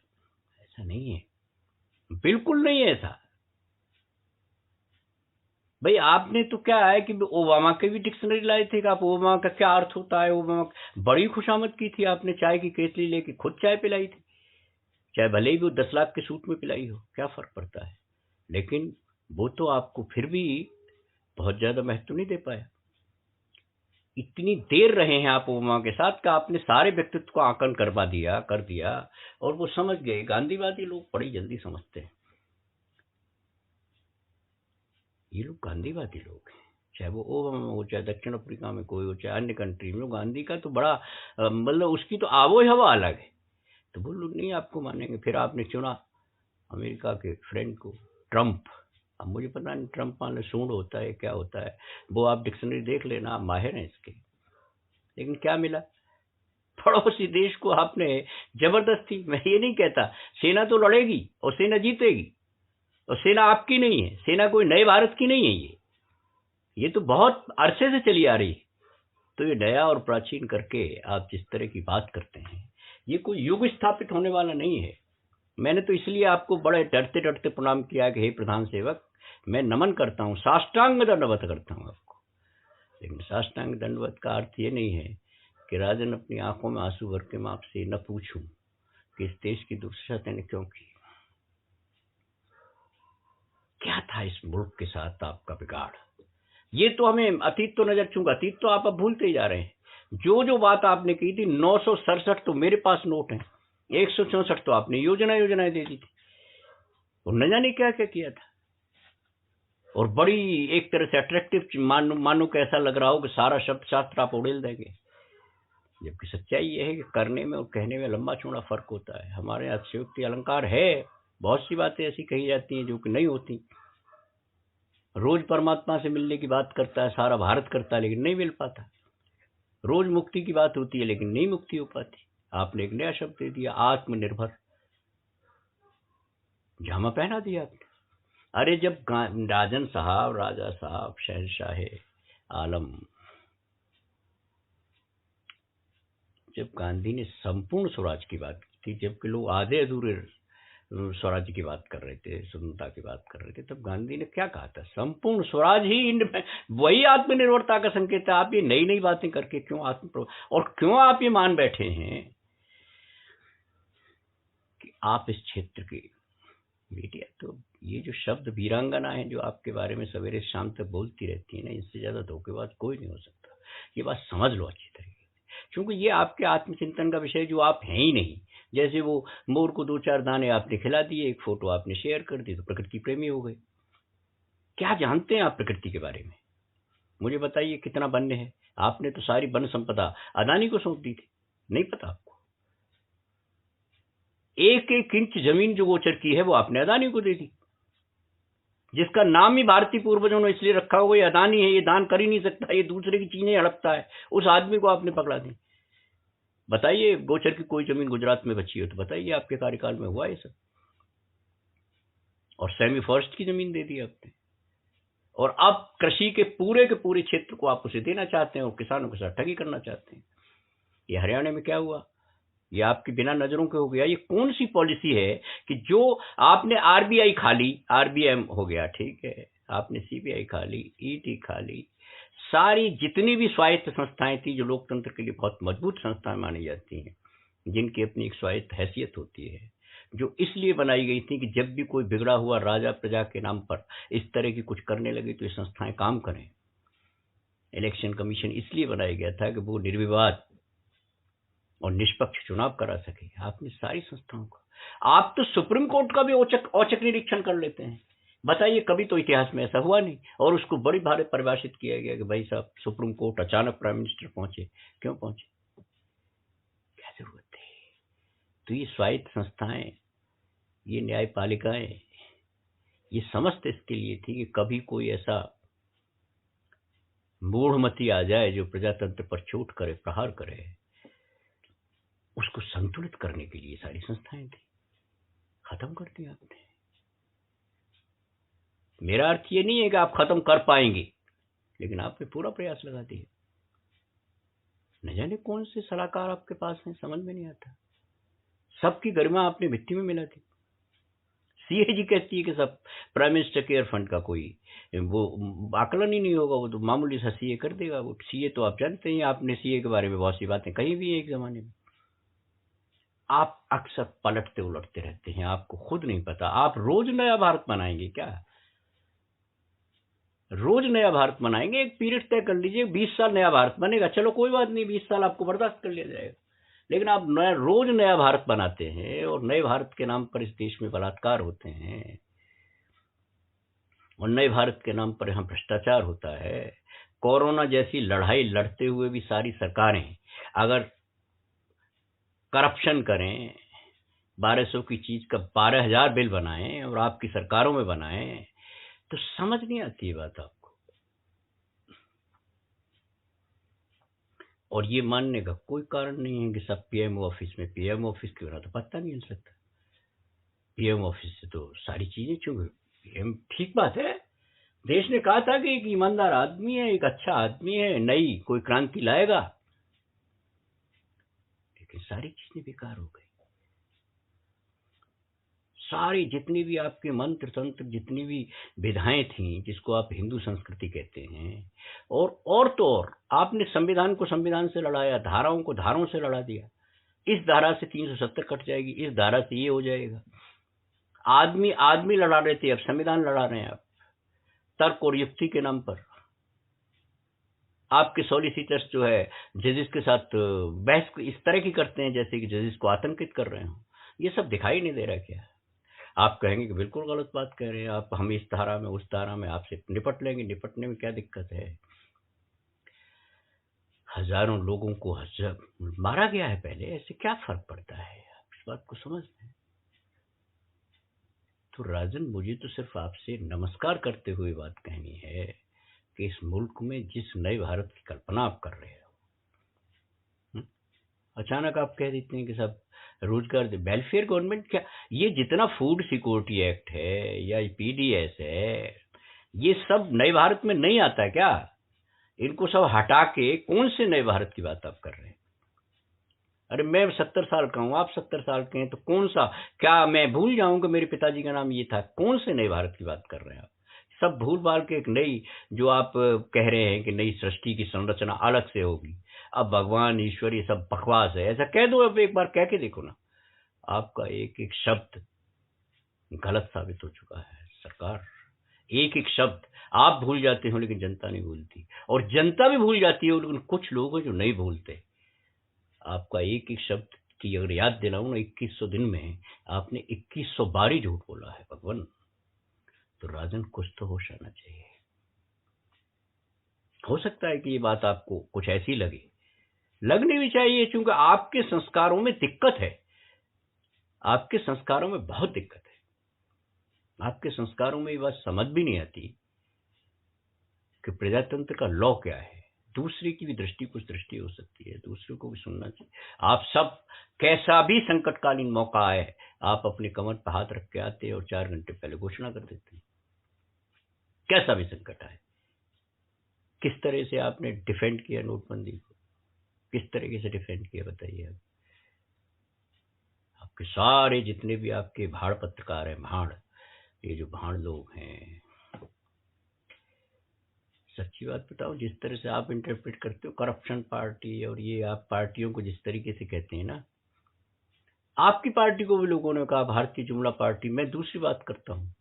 Speaker 1: ऐसा नहीं है, बिल्कुल नहीं है ऐसा। भाई आपने तो क्या है कि ओबामा के भी डिक्शनरी लाए थे कि आप ओबामा का क्या अर्थ होता है, ओबामा बड़ी खुशामद की थी आपने, चाय की केतली लेके खुद चाय पिलाई थी, चाहे भले ही वो 10 लाख के सूट में पिलाई हो, क्या फर्क पड़ता है। लेकिन वो तो आपको फिर भी बहुत ज्यादा महत्व नहीं दे पाया। इतनी देर रहे हैं आप ओबामा के साथ कि आपने सारे व्यक्तित्व को आकलन कर दिया और वो समझ गए। गांधीवादी लोग बड़ी जल्दी समझते हैं, ये लोग गांधीवादी लोग हैं, चाहे वो ओबामा हो, चाहे दक्षिण अफ्रीका में कोई हो, चाहे अन्य कंट्री में। गांधी का तो बड़ा मतलब उसकी तो आबो हवा अलग है। तो वो लोग नहीं आपको मानेंगे। फिर आपने चुना अमेरिका के फ्रेंड को, ट्रंप। अब मुझे पता नहीं ट्रंप माने सूंड होता है क्या होता है, वो आप डिक्शनरी देख लेना, आप माहिर हैं इसके। लेकिन क्या मिला, पड़ोसी देश को आपने जबरदस्ती, मैं ये नहीं कहता सेना तो लड़ेगी और सेना जीतेगी, और सेना आपकी नहीं है, सेना कोई नए भारत की नहीं है, ये तो बहुत अरसे से चली आ रही है। तो ये नया और प्राचीन करके आप जिस तरह की बात करते हैं, ये कोई युग स्थापित होने वाला नहीं है। मैंने तो इसलिए आपको बड़े डरते डरते प्रणाम किया कि हे प्रधान सेवक, मैं नमन करता हूँ, साष्टांग दंडवत करता हूँ आपको। लेकिन साष्टांग दंडवत का अर्थ ये नहीं है कि राजन अपनी आंखों में आंसू भर के मैं आपसे न पूछूं कि इस देश की दुर्दशा तेने क्यों की, क्या था इस मुल्क के साथ आपका बिगाड़। ये तो हमें अतीत तो नजर चूंगा, अतीत तो आप अब भूलते ही जा रहे हैं। जो जो बात आपने की थी, 967 तो मेरे पास नोट है, 164 तो आपने योजनाएं दे दी थी, और न जाने क्या क्या किया था। और बड़ी एक तरह से अट्रैक्टिव मानो कैसा लग रहा हो कि सारा शब्द शास्त्र आप उड़ेल देंगे, जबकि सच्चाई यह है कि करने में और कहने में लंबा चौड़ा फर्क होता है। हमारे यहाँ अतिशयोक्ति अलंकार है, बहुत सी बातें ऐसी कही जाती हैं जो कि नहीं होती। रोज परमात्मा से मिलने की बात करता है सारा भारत करता है, लेकिन नहीं मिल पाता। रोज मुक्ति की बात होती है, लेकिन नहीं मुक्ति हो पाती। आपने एक नया शब्द दे दिया, आत्मनिर्भर, जामा पहना दिया आपने। अरे जब राजन साहब, राजा साहब, शहनशाह आलम, जब गांधी ने संपूर्ण स्वराज की बात की थी, जबकि लोग आधे अधूरे स्वराज की बात कर रहे थे, स्वतंत्रता की बात कर रहे थे, तब गांधी ने क्या कहा था, संपूर्ण स्वराज ही वही आत्मनिर्भरता का संकेत है। आप ये नई नई बातें करके क्यों और क्यों आप ये मान बैठे हैं कि आप इस क्षेत्र के मीडिया, तो ये जो शब्द वीरांगना है जो आपके बारे में सवेरे शाम तक बोलती रहती है ना, इससे ज्यादा धोखेबाज कोई नहीं हो सकता। ये बात समझ लो अच्छी तरीके से, क्योंकि ये आपके आत्मचिंतन का विषय जो आप हैं ही नहीं। जैसे वो मोर को 2-4 दाने आपने खिला दिए, एक फोटो आपने शेयर कर दी तो प्रकृति प्रेमी हो गए। क्या जानते हैं आप प्रकृति के बारे में, मुझे बताइए कितना वन्य है। आपने तो सारी वन संपदा अदानी को सौंप दी थी, नहीं पता आपको। एक एक इंच जमीन जो गोचर की है वो आपने अदानी को दे दी, जिसका नाम ही भारतीय पूर्वजों ने इसलिए रखा हुआ, ये अदानी है, ये दान कर ही नहीं सकता, ये दूसरे की चीजें हड़पता है, उस आदमी को आपने पकड़ा दी। बताइए गोचर की कोई जमीन गुजरात में बची हो तो बताइए, आपके कार्यकाल में हुआ ये सब। और सेमी फॉरेस्ट की जमीन दे दी आपने, और अब कृषि के पूरे क्षेत्र को आप उसे देना चाहते हैं और किसानों के साथ ठगी करना चाहते हैं। ये हरियाणा में क्या हुआ, ये आपकी बिना नजरों के हो गया। ये कौन सी पॉलिसी है कि जो आपने आरबीआई खा ली, आरबीएम हो गया, ठीक है, आपने सीबीआई खा ली, ईडी खा ली, सारी जितनी भी स्वायत्त संस्थाएं थी जो लोकतंत्र के लिए बहुत मजबूत संस्थाएं मानी जाती हैं, जिनकी अपनी एक स्वायत्त हैसियत होती है, जो इसलिए बनाई गई थी कि जब भी कोई बिगड़ा हुआ राजा प्रजा के नाम पर इस तरह की कुछ करने लगे तो ये संस्थाएं काम करें। इलेक्शन कमीशन इसलिए बनाया गया था कि वो निर्विवाद और निष्पक्ष चुनाव करा सके। आपने सारी संस्थाओं को, आप तो सुप्रीम कोर्ट का भी औचक निरीक्षण कर लेते हैं। बताइए कभी तो इतिहास में ऐसा हुआ नहीं, और उसको बड़ी भारी परिभाषित किया गया कि भाई साहब सुप्रीम कोर्ट अचानक प्राइम मिनिस्टर पहुंचे, क्यों पहुंचे, क्या जरूरत थी। तो ये स्वायत्त संस्थाएं, ये न्यायपालिकाएं, ये समस्त इसके लिए थी कि कभी कोई ऐसा मूढ़मती आ जाए जो प्रजातंत्र पर चोट करे, प्रहार करे, उसको संतुलित करने के लिए सारी संस्थाएं थी। खत्म कर दिया आपने। मेरा अर्थ ये नहीं है कि आप खत्म कर पाएंगे, लेकिन आपने पूरा प्रयास लगा दिया। न जाने कौन से सलाहकार आपके पास हैं, समझ में नहीं आता। सबकी गरिमा आपने मिट्टी में मिला दी। सीएजी कहती है कि सब प्राइम मिनिस्टर केयर फंड का कोई वो आकलन ही नहीं होगा, वो तो मामूली सा सीए कर देगा। वो सीए तो आप जानते हैं, आपने सीए के बारे में बहुत सी बातें कही भी है एक जमाने में। आप अक्सर पलटते उलटते रहते हैं, आपको खुद नहीं पता। आप रोज नया भारत बनाएंगे क्या? रोज नया भारत बनाएंगे, एक पीरियड तय कर लीजिए, 20 साल नया भारत बनेगा, चलो कोई बात नहीं, 20 साल आपको बर्दाश्त कर लिया जाएगा। लेकिन आप रोज नया भारत बनाते हैं और नए भारत के नाम पर इस देश में बलात्कार होते हैं और नए भारत के नाम पर यहाँ भ्रष्टाचार होता है। कोरोना जैसी लड़ाई लड़ते हुए भी सारी सरकारें अगर करप्शन करें, 1200 की चीज का 12,000 बिल बनाएं और आपकी सरकारों में बनाएं, तो समझ नहीं आती ये बात आपको। और ये मानने का कोई कारण नहीं है कि सब पीएम ऑफिस में, पीएम ऑफिस क्यों ना, तो पता नहीं चल सकता। पीएम ऑफिस से तो सारी चीजें, चूंकि पीएम ठीक बात है, देश ने कहा था कि एक ईमानदार आदमी है, एक अच्छा आदमी है, नई कोई क्रांति लाएगा, लेकिन सारी चीजें बेकार हो गई। सारी जितनी भी आपके मंत्र तंत्र, जितनी भी विधाएं थी, जिसको आप हिंदू संस्कृति कहते हैं, और तो और आपने संविधान को संविधान से लड़ाया, धाराओं को धाराओं से लड़ा दिया। इस धारा से 370 कट जाएगी, इस धारा से ये हो जाएगा। आदमी आदमी लड़ा रहे थे, अब संविधान लड़ा रहे हैं आप, तर्क और युक्ति के नाम पर। आपके सॉलिसिटर्स जो है जजेस के साथ बहस इस तरह की करते हैं जैसे कि जजेस को आतंकित कर रहे हो। ये सब दिखाई नहीं दे रहा क्या? आप कहेंगे कि बिल्कुल गलत बात कह रहे हैं आप, हम इस धारा में उस धारा में आपसे निपट लेंगे, निपटने में क्या दिक्कत है? हजारों लोगों को मारा गया है पहले, ऐसे क्या फर्क पड़ता है? आप इस बात को समझते हैं? तो राजन, मुझे तो सिर्फ आपसे नमस्कार करते हुए बात कहनी है कि इस मुल्क में जिस नए भारत की कल्पना आप कर रहे हो, अचानक आप कह देते हैं कि सब रोजगार दे, वेलफेयर गवर्नमेंट क्या? ये जितना फूड सिक्योरिटी एक्ट है या पीडीएस है, ये सब नए भारत में नहीं आता है क्या? इनको सब हटा के कौन से नए भारत की बात आप कर रहे हैं? अरे मैं 70 साल का हूँ, आप 70 साल के हैं, तो कौन सा, क्या मैं भूल जाऊं कि मेरे पिताजी का नाम ये था? कौन से नए भारत की बात कर रहे हैं आप? सब भूल भाल के एक नई, जो आप कह रहे हैं कि नई सृष्टि की संरचना अलग से होगी, अब भगवान ईश्वर ये सब बकवास है, ऐसा कह दो, अब एक बार कह के देखो ना। आपका एक एक शब्द गलत साबित हो चुका है सरकार। एक एक शब्द आप भूल जाते हो लेकिन जनता नहीं भूलती, और जनता भी भूल जाती है लेकिन कुछ लोग हैं जो नहीं भूलते। आपका एक एक शब्द की अगर याद दिलाऊं ना, 2100 दिन में आपने 2100 बार ही झूठ बोला है भगवान। तो राजन, कुछ तो होश आना चाहिए। हो सकता है कि ये बात आपको कुछ ऐसी लगे, लगनी भी चाहिए, क्योंकि आपके संस्कारों में दिक्कत है, आपके संस्कारों में बहुत दिक्कत है। आपके संस्कारों में ये बात समझ भी नहीं आती कि प्रजातंत्र का लॉ क्या है। दूसरे की भी दृष्टि कुछ दृष्टि हो सकती है, दूसरे को भी सुनना चाहिए। आप सब, कैसा भी संकटकालीन मौका आए, आप अपने कमर पर हाथ रख के आते और 4 घंटे पहले घोषणा कर देते हैं। कैसा भी संकट आए, किस तरह से आपने डिफेंड किया नोटबंदी को, किस तरीके से डिफेंड किया बताइए आप। आपके सारे जितने भी आपके भाड़ पत्रकार हैं, भाड़, ये जो भाड़ लोग हैं, सच्ची बात बताओ, जिस तरह से आप इंटरप्रेट करते हो करप्शन पार्टी, और ये आप पार्टियों को जिस तरीके से कहते हैं ना, आपकी पार्टी को भी लोगों ने कहा भारतीय जुमला पार्टी। मैं दूसरी बात करता हूं,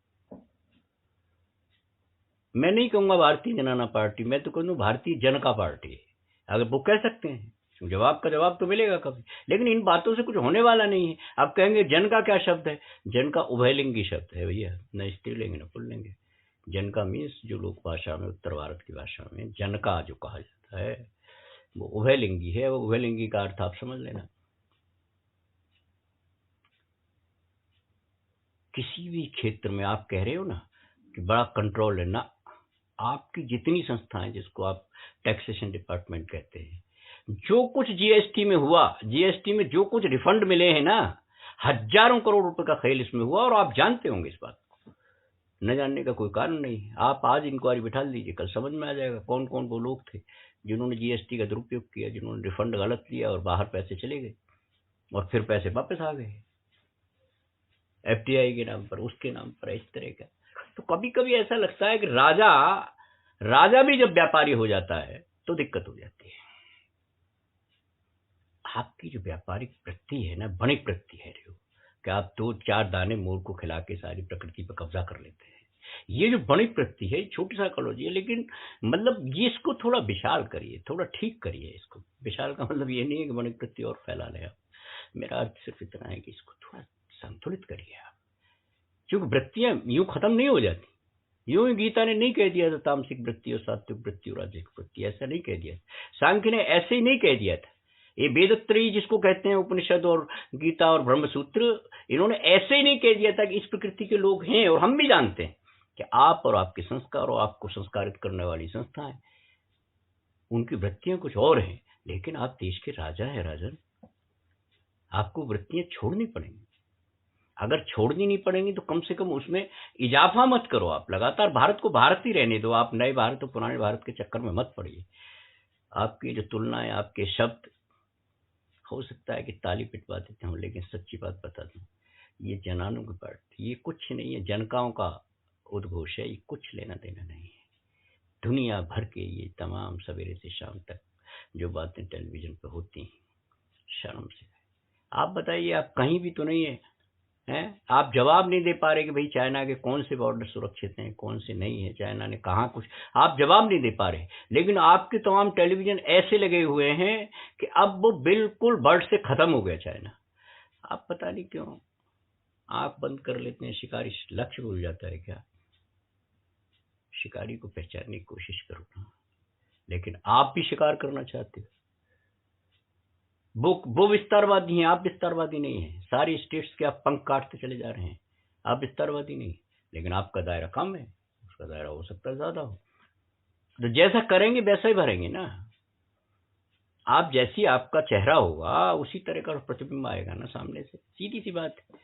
Speaker 1: मैं नहीं कहूंगा भारतीय जनाना पार्टी, मैं तो कहूंगा भारतीय जनता पार्टी। अगर वो कह सकते हैं, जवाब का जवाब तो मिलेगा कभी, लेकिन इन बातों से कुछ होने वाला नहीं है। आप कहेंगे जन का क्या शब्द है? जन का उभयलिंगी शब्द है भैया, न स्त्रीलिंग न पुल्लिंग। जन का मीन्स जो लोक भाषा में, उत्तर भारत की भाषा में जन का जो कहा जाता है वो उभयलिंगी है। वो उभयलिंगी का अर्थ आप समझ लेना। किसी भी क्षेत्र में आप कह रहे हो ना कि बड़ा कंट्रोल है ना, आपकी जितनी संस्थाएं, जिसको आप टैक्सेशन डिपार्टमेंट कहते हैं, जो कुछ जीएसटी में हुआ, जीएसटी में जो कुछ रिफंड मिले हैं ना, हजारों करोड़ रुपए का खेल इसमें हुआ, और आप जानते होंगे इस बात को, न जानने का कोई कारण नहीं है। आप आज इंक्वायरी बिठा लीजिए, कल समझ में आ जाएगा कौन कौन वो लोग थे जिन्होंने जीएसटी का दुरुपयोग किया, जिन्होंने रिफंड गलत लिया और बाहर पैसे चले गए और फिर पैसे वापस आ गए एफडीआई के नाम पर, उसके नाम पर, इस तरह का। तो कभी कभी ऐसा लगता है कि राजा राजा भी जब व्यापारी हो जाता है तो दिक्कत हो जाती है। आपकी जो व्यापारिक वृत्ति है ना, वणिक वृत्ति है, कि आप 2-4 दाने मोर को खिला के सारी प्रकृति पर कब्जा कर लेते हैं। ये जो बणिक वृत्ति है छोटी साइकोलॉजी है, लेकिन मतलब ये इसको थोड़ा विशाल करिए, थोड़ा ठीक करिए इसको। विशाल का मतलब ये नहीं है कि बणिक वृत्ति और फैला लें आप, मेरा अर्थ सिर्फ इतना है कि इसको थोड़ा संतुलित करिए आप, क्योंकि वृत्तियां यूं खत्म नहीं हो जाती। यूं ही गीता ने नहीं कह दिया था तामसिक वृत्ति और सात्विक वृत्ति और राजसिक वृत्ति, ऐसा नहीं कह दिया। सांख्य ने ऐसे ही नहीं कह दिया था। ये वेदत्रयी जिसको कहते हैं उपनिषद और गीता और ब्रह्मसूत्र, इन्होंने ऐसे ही नहीं कह दिया था कि इस प्रकृति के लोग हैं। और हम भी जानते हैं कि आप और आपके संस्कार और आपको संस्कारित करने वाली संस्थाएं, उनकी वृत्तियां कुछ और हैं। लेकिन आप देश के राजा हैं राजन, आपको वृत्तियां छोड़नी पड़ेंगी। अगर छोड़नी नहीं पड़ेंगी तो कम से कम उसमें इजाफा मत करो। आप लगातार भारत को भारत ही रहने दो। आप नए भारत और पुराने भारत के चक्कर में मत पड़िए। आपकी जो तुलनाएं, आपके शब्द, हो सकता है कि ताली पिटवा देते हो, लेकिन सच्ची बात बता दूं, ये जनानों की बात, ये कुछ नहीं है, जनकाओं का उद्घोष है। ये कुछ लेना देना नहीं है। दुनिया भर के ये तमाम सवेरे से शाम तक जो बातें टेलीविजन पर होती हैं, शर्म से। आप बताइए, आप कहीं भी तो नहीं है, हैं? आप जवाब नहीं दे पा रहे कि भाई चाइना के कौन से बॉर्डर सुरक्षित हैं, कौन से नहीं है, चाइना ने कहाँ कुछ, आप जवाब नहीं दे पा रहे। लेकिन आपके तमाम टेलीविजन ऐसे लगे हुए हैं कि अब वो बिल्कुल बर्ड से खत्म हो गया चाइना। आप पता नहीं क्यों आंख बंद कर लेते हैं। शिकारी लक्ष्य भूल जाता है क्या? शिकारी को पहचानने की कोशिश करो ना। लेकिन आप भी शिकार करना चाहते हो। वो विस्तारवादी हैं, आप विस्तारवादी नहीं हैं। सारी स्टेट्स के आप पंख काटते चले जा रहे हैं। आप विस्तारवादी नहीं, लेकिन आपका दायरा कम है, उसका दायरा हो सकता है ज्यादा हो। तो जैसा करेंगे वैसा ही भरेंगे ना। आप जैसी आपका चेहरा होगा उसी तरह का प्रतिबिंब आएगा ना सामने से। सीधी सी बात है।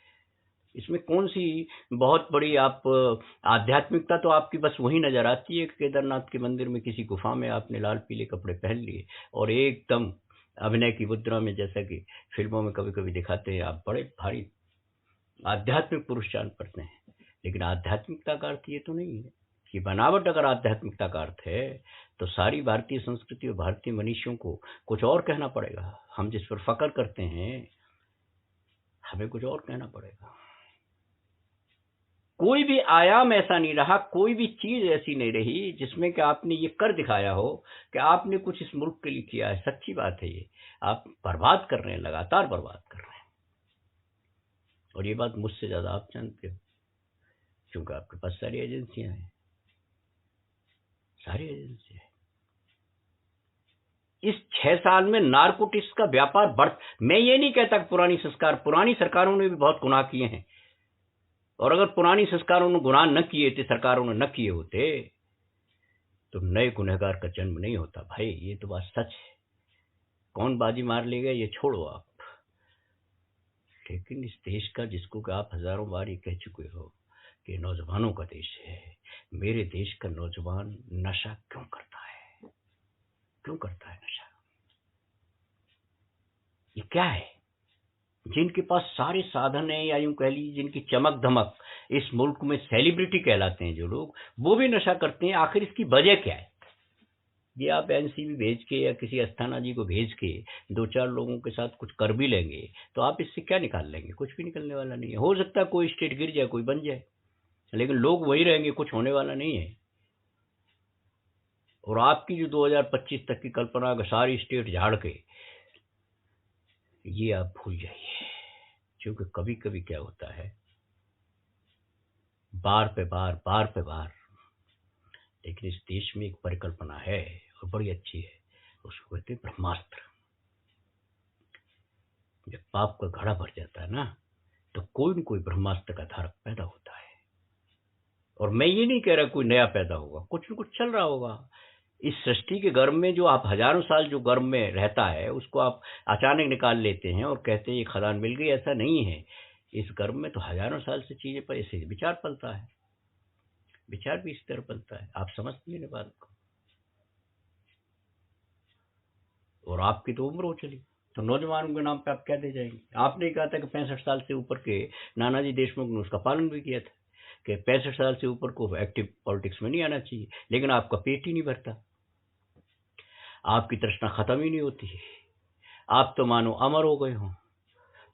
Speaker 1: इसमें कौन सी बहुत बड़ी आप आध्यात्मिकता तो आपकी बस वही नजर आती है। केदारनाथ के मंदिर में किसी गुफा में आपने लाल पीले कपड़े पहन लिए और एकदम अभिनय की मुद्रा में, जैसा कि फिल्मों में कभी कभी दिखाते हैं, आप बड़े भारी आध्यात्मिक पुरुष जान पड़ते हैं। लेकिन आध्यात्मिकता का अर्थ ये तो नहीं है कि बनावट। अगर आध्यात्मिकता का अर्थ है तो सारी भारतीय संस्कृति और भारतीय मनुष्यों को कुछ और कहना पड़ेगा। हम जिस पर फक्र करते हैं, हमें कुछ और कहना पड़ेगा। कोई भी आयाम ऐसा नहीं रहा, कोई भी चीज ऐसी नहीं रही जिसमें कि आपने ये कर दिखाया हो कि आपने कुछ इस मुल्क के लिए किया है। सच्ची बात है। ये आप बर्बाद कर रहे हैं, लगातार बर्बाद कर रहे हैं। और ये बात मुझसे ज्यादा आप जानते हो, क्योंकि आपके पास सारी एजेंसियां हैं, सारी एजेंसियां हैं। इस 6 साल में नारकोटिक्स का व्यापार बढ़, मैं ये नहीं कहता कि पुरानी सरकारों ने भी बहुत गुनाह किए हैं। और अगर पुरानी सरकारों ने गुनाह न किए थे, सरकारों ने न किए होते, तो नए गुनहगार का जन्म नहीं होता भाई। ये तो बात सच है। कौन बाजी मार ले गया ये छोड़ो आप। लेकिन इस देश का, जिसको कि आप हजारों बार ये कह चुके हो कि नौजवानों का देश है, मेरे देश का नौजवान नशा क्यों करता है? क्यों करता है नशा? ये क्या है? जिनके पास सारे साधन है, या यूं कह लीजिए जिनकी चमक धमक इस मुल्क में सेलिब्रिटी कहलाते हैं जो लोग, वो भी नशा करते हैं। आखिर इसकी वजह क्या है? ये आप एनसीबी भेज के या किसी अस्थाना जी को भेज के 2-4 लोगों के साथ कुछ कर भी लेंगे तो आप इससे क्या निकाल लेंगे? कुछ भी निकलने वाला नहीं है। हो सकता है कोई स्टेट गिर जाए, कोई बन जाए, लेकिन लोग वही रहेंगे, कुछ होने वाला नहीं है। और आपकी जो 2025 तक की कल्पना का सारी स्टेट झाड़ के, ये आप भूल जाइए। क्योंकि कभी कभी क्या होता है, बार पे बार, लेकिन इस देश में एक परिकल्पना है और बड़ी अच्छी है, उसको कहते हैं ब्रह्मास्त्र। जब पाप का घड़ा भर जाता है ना, तो कोई न कोई ब्रह्मास्त्र का धारक पैदा होता है। और मैं ये नहीं कह रहा कोई नया पैदा होगा, कुछ न कुछ चल रहा होगा। इस सृष्टि के गर्भ में जो आप हजारों साल जो गर्भ में रहता है, उसको आप अचानक निकाल लेते हैं और कहते हैं ये खदान मिल गई। ऐसा नहीं है। इस गर्भ में तो हजारों साल से चीजें पर ऐसे विचार पलता है। विचार भी इस तरह पलता है। आप समझते हैं बात को। और आपकी तो उम्र हो चली, तो नौजवानों के नाम पे आप क्या दे जाएंगे? आपने कहा था कि 65 साल से ऊपर के, नानाजी देशमुख ने उसका पालन भी किया था कि 65 साल से ऊपर को एक्टिव पॉलिटिक्स में नहीं आना चाहिए। लेकिन आपका पेट ही नहीं भरता, आपकी तृष्णा खत्म ही नहीं होती। आप तो मानो अमर हो गए हो।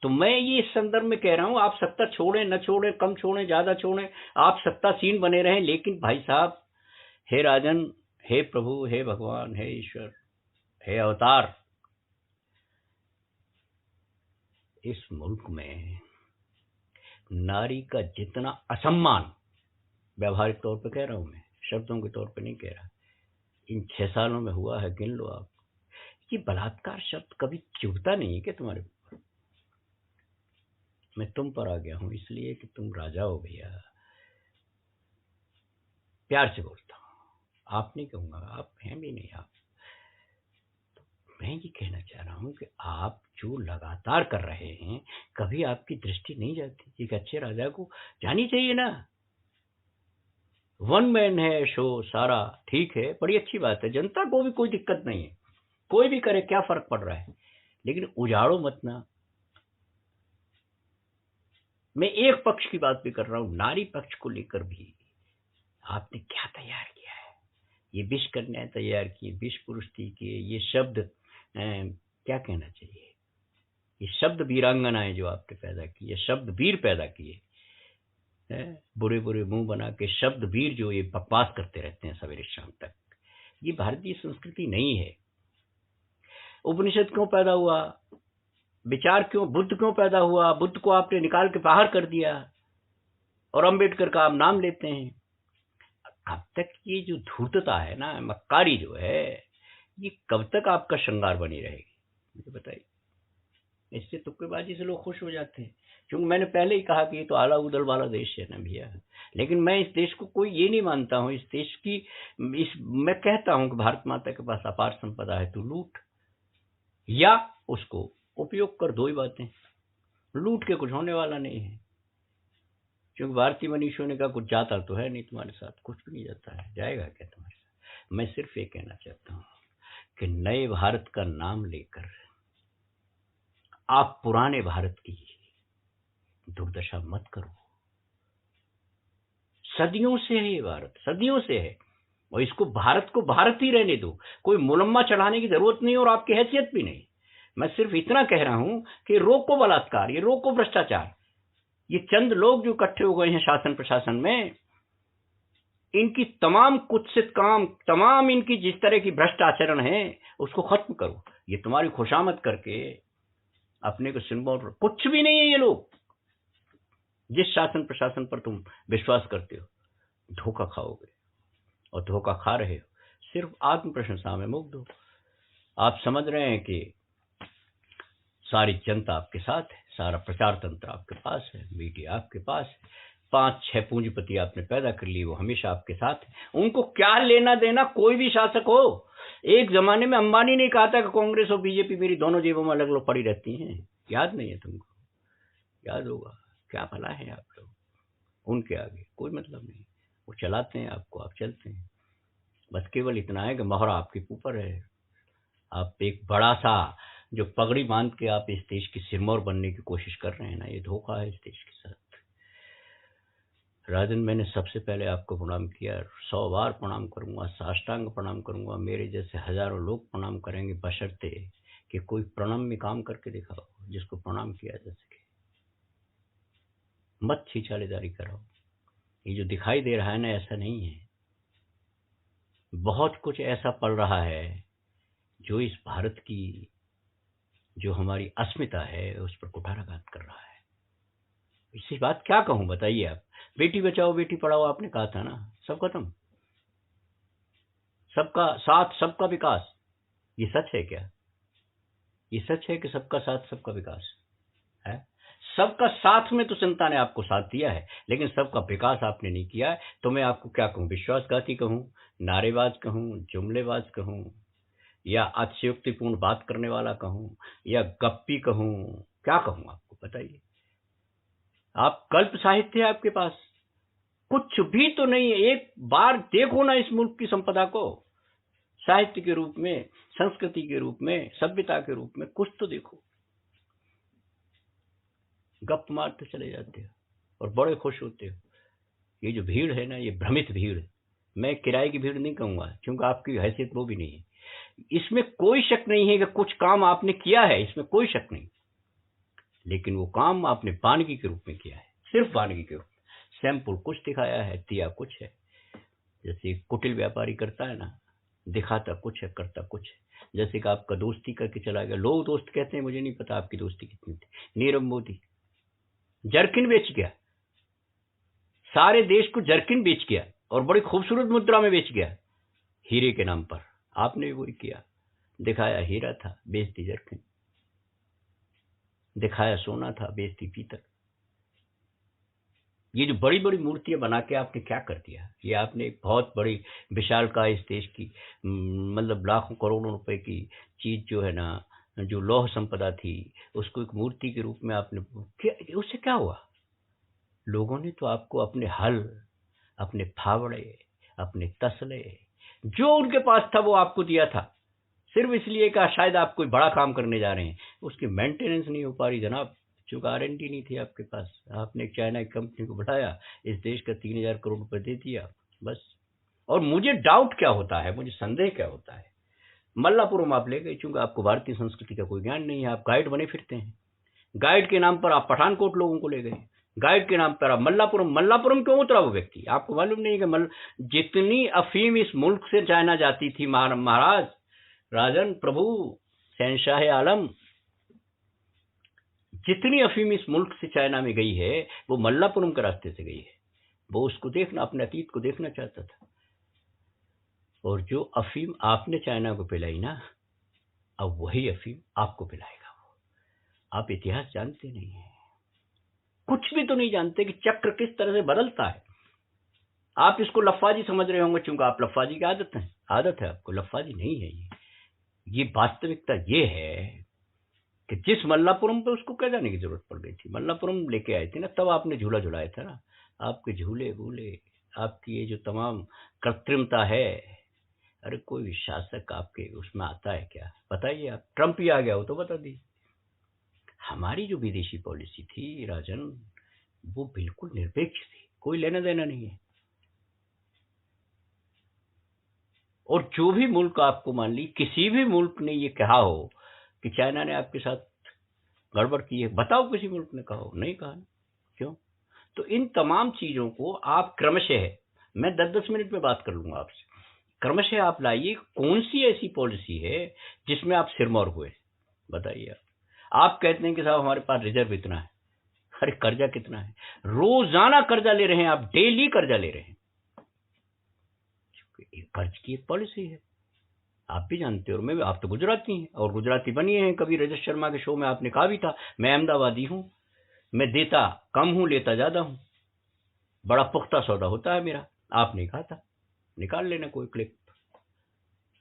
Speaker 1: तो मैं ये इस संदर्भ में कह रहा हूं, आप सत्ता छोड़ें न छोड़ें, कम छोड़ें ज्यादा छोड़ें, आप सत्तासीन बने रहें, लेकिन भाई साहब, हे राजन, हे प्रभु, हे भगवान, हे ईश्वर, हे अवतार, इस मुल्क में नारी का जितना असम्मान, व्यवहारिक तौर पे कह रहा हूं मैं, शब्दों के तौर पे नहीं कह रहा, इन 6 सालों में हुआ है, गिन लो आप। ये बलात्कार शब्द कभी चुभता नहीं है क्या तुम्हारे? मैं तुम पर आ गया हूं इसलिए कि तुम राजा हो भैया, प्यार से बोलता हूं, आप नहीं कहूंगा, आप हैं भी नहीं आप। मैं ये कहना चाह रहा हूं कि आप जो लगातार कर रहे हैं, कभी आपकी दृष्टि नहीं जाती? एक अच्छे राजा को जानी चाहिए ना, वन मैन है शो सारा, ठीक है, बड़ी अच्छी बात है, जनता को भी कोई दिक्कत नहीं है, कोई भी करे, क्या फर्क पड़ रहा है, लेकिन उजाड़ो मत ना। मैं एक पक्ष की बात भी कर रहा हूं, नारी पक्ष को लेकर भी आपने क्या तैयार किया है? ये विष कन्याएं तैयार की, विष पुरुष थी कि ये शब्द क्या कहना चाहिए, ये शब्द वीरांगनाएं जो आपने पैदा की, ये शब्द वीर पैदा किए, बुरे बुरे मुंह बना के शब्द वीर जो ये बकवास करते रहते हैं सवेरे शाम तक, ये भारतीय संस्कृति नहीं है। उपनिषद क्यों पैदा हुआ, विचार क्यों, बुद्ध क्यों पैदा हुआ, बुद्ध को आपने निकाल के बाहर कर दिया और अंबेडकर का आप नाम लेते हैं। अब तक ये जो धूर्तता है ना, मक्कारी जो है, ये कब तक आपका श्रृंगार बनी रहेगी, मुझे बताइए। इससे तुक्केबाजी से लोग खुश हो जाते हैं, क्योंकि मैंने पहले ही कहा कि ये तो आला उदल वाला देश है ना भैया, लेकिन मैं इस देश को कोई ये नहीं मानता हूँ, इस देश की मैं कहता हूँ कि भारत माता के पास अपार संपदा है, तू लूट या उसको उपयोग कर, दो ही बातें, लूट के कुछ होने वाला नहीं है, क्योंकि भारतीय मनीषियों ने कहा कुछ जाता तो है नहीं तुम्हारे साथ, कुछ भी नहीं जाता है, जाएगा क्या तुम्हारे साथ। मैं सिर्फ ये कहना चाहता हूँ कि नए भारत का नाम लेकर आप पुराने भारत की दुर्दशा मत करो। सदियों से है ये भारत, सदियों से है, और इसको भारत को भारत ही रहने दो, कोई मुलम्मा चढ़ाने की जरूरत नहीं और आपकी हैसियत भी नहीं। मैं सिर्फ इतना कह रहा हूं कि रोको बलात्कार, ये रोको भ्रष्टाचार, ये चंद लोग जो इकट्ठे हो गए हैं शासन प्रशासन में, इनकी तमाम कुत्सित काम, तमाम इनकी जिस तरह की भ्रष्ट आचरण है, उसको खत्म करो। ये तुम्हारी खुशामद करके अपने को सिंबल, कुछ भी नहीं है ये लोग। जिस शासन प्रशासन पर तुम विश्वास करते हो, धोखा खाओगे, और धोखा खा रहे हो। सिर्फ आत्म प्रशंसा में मुग्ध हो, आप समझ रहे हैं कि सारी जनता आपके साथ है, सारा प्रचार तंत्र आपके पास है, मीडिया आपके पास है, 5-6 पूंजीपति आपने पैदा कर लिए, वो हमेशा आपके साथ है। उनको क्या लेना देना कोई भी शासक हो। एक जमाने में अंबानी ने कहा था कि कांग्रेस और बीजेपी मेरी दोनों जेबों में अलग अलग पड़ी रहती हैं, याद नहीं है तुमको? याद होगा, क्या भला है आप लोग, उनके आगे कोई मतलब नहीं, वो चलाते हैं आपको, आप चलते हैं। बस केवल इतना है कि मोहरा आपके ऊपर है, आप एक बड़ा सा जो पगड़ी बांध के आप इस देश की सिरमौर बनने की कोशिश कर रहे हैं ना, ये धोखा है इस देश के साथ। राजन, मैंने सबसे पहले आपको प्रणाम किया, 100 बार प्रणाम करूंगा, साष्टांग प्रणाम करूंगा, मेरे जैसे हजारों लोग प्रणाम करेंगे, बशर्ते कि कोई प्रणाम में काम करके दिखाओ जिसको प्रणाम किया जा सके। मत छीछालेदारी कराओ, ये जो दिखाई दे रहा है ना, ऐसा नहीं है। बहुत कुछ ऐसा पल रहा है जो इस भारत की, जो हमारी अस्मिता है, उस पर कुठाराघात कर रहा है। इसी बात क्या कहूं, बताइए आप। बेटी बचाओ बेटी पढ़ाओ आपने कहा था ना, सब खत्म, सबका साथ सबका विकास, ये सच है क्या? ये सच है कि सबका साथ सबका विकास है? सबका साथ में तो जनता ने आपको साथ दिया है, लेकिन सबका विकास आपने नहीं किया है। तो मैं आपको क्या कहूं, विश्वासघाती कहूं, नारेबाज कहूं, जुमलेबाज कहूं, या अतिशयोक्तिपूर्ण बात करने वाला कहूं, या गप्पी कहूं, क्या कहूं आपको बताइए। आप कल्प साहित्य है आपके पास, कुछ भी तो नहीं है। एक बार देखो ना इस मुल्क की संपदा को, साहित्य के रूप में, संस्कृति के रूप में, सभ्यता के रूप में, कुछ तो देखो। गप मारते चले जाते हो और बड़े खुश होते हो। ये जो भीड़ है ना, ये भ्रमित भीड़, मैं किराए की भीड़ नहीं कहूंगा, क्योंकि आपकी हैसियत वो भी नहीं है। इसमें कोई शक नहीं है कि कुछ काम आपने किया है, इसमें कोई शक नहीं, लेकिन वो काम आपने वानगी के रूप में किया है, सिर्फ वानगी के रूप में। सैंपल कुछ दिखाया है, दिया कुछ है। जैसे कुटिल व्यापारी करता है ना, दिखाता कुछ है, करता कुछ है। जैसे कि आपका दोस्ती करके चला गया, लोग दोस्त कहते हैं, मुझे नहीं पता आपकी दोस्ती कितनी थी। नीरव मोदी जर्किन बेच गया, सारे देश को जर्किन बेच गया, और बड़ी खूबसूरत मुद्रा में बेच गया, हीरे के नाम पर। आपने भी वही किया, दिखाया हीरा था, बेचती जर्किन, दिखाया सोना था, बेचती पीतल। ये जो बड़ी बड़ी मूर्तियां बना के आपने क्या कर दिया, ये आपने एक बहुत बड़ी विशालकाय इस देश की, मतलब लाखों करोड़ों रुपए की चीज जो है ना, जो लौह संपदा थी, उसको एक मूर्ति के रूप में आपने उससे क्या हुआ? लोगों ने तो आपको अपने हल, अपने फावड़े, अपने तसले, जो उनके पास था वो आपको दिया था, सिर्फ इसलिए कि शायद आप कोई बड़ा काम करने जा रहे हैं। उसकी मेंटेनेंस नहीं हो पा रही जनाब, चूंकि गारंटी नहीं थी आपके पास। आपने एक चाइना की कंपनी को बुलाया, इस देश का 3,000 करोड़ रुपए दे दिया, बस। और मुझे डाउट क्या होता है, मुझे संदेह क्या होता है, मल्लापुरम आप ले गए, चूंकि आपको भारतीय संस्कृति का कोई ज्ञान नहीं है, आप गाइड बने फिरते हैं। गाइड के नाम पर आप पठानकोट लोगों को ले गए, गाइड के नाम पर आप मल्लापुरम क्यों उतरा वो व्यक्ति? आपको मालूम नहीं है कि जितनी अफीम इस मुल्क से चाइना जाती थी, महाराज, राजन, प्रभु, शहंशाह आलम, जितनी अफीम इस मुल्क से चाइना में गई है वो मल्लापुरम के रास्ते से गई है। वो उसको देखना, अपने अतीत को देखना चाहता था। और जो अफीम आपने चाइना को पिलाई ना, अब वही अफीम आपको पिलाएगा वो। आप इतिहास जानते नहीं है, कुछ भी तो नहीं जानते कि चक्र किस तरह से बदलता है। आप इसको लफ्फाजी समझ रहे होंगे, चूंकि आप लफ्फाजी की आदत है आपको। लफ्फाजी नहीं है ये वास्तविकता ये है कि जिस मल्लापुरम पे उसको क्या जाने की जरूरत पड़ गई थी। मल्लापुरम लेके आए थे ना, तब आपने झूला झुलाया था ना। आपके झूले भूले, आपकी ये जो तमाम कृत्रिमता है, अरे कोई शासक आपके उसमें आता है क्या? बताइए आप, ट्रंप ही आ गया हो तो बता दीजिए। हमारी जो विदेशी पॉलिसी थी राजन, वो बिल्कुल निरपेक्ष थी, कोई लेना देना नहीं है। और जो भी मुल्क आपको, मान ली किसी भी मुल्क ने ये कहा हो कि चाइना ने आपके साथ गड़बड़ की है, बताओ किसी मुल्क ने कहा हो? नहीं कहा। क्यों? तो इन तमाम चीजों को आप क्रमशः, मैं 10-10 मिनट में बात कर लूंगा आपसे, क्रमशः आप लाइए। कौन सी ऐसी पॉलिसी है जिसमें आप सिरमौर हुए? बताइए आप कहते हैं कि साहब हमारे पास रिजर्व इतना है। अरे कर्जा कितना है? रोजाना कर्जा ले रहे हैं आप, डेली कर्जा ले रहे हैं। कर्ज की एक पॉलिसी है, आप भी जानते हो। मैं, आप तो गुजराती हैं और गुजराती बनी हैं। कभी रजत शर्मा के शो में आपने कहा भी था, मैं अहमदाबादी हूं, मैं देता कम हूं, लेता ज्यादा हूं, बड़ा पुख्ता सौदा होता है मेरा। आपने कहा था, निकाल लेना कोई क्लिप।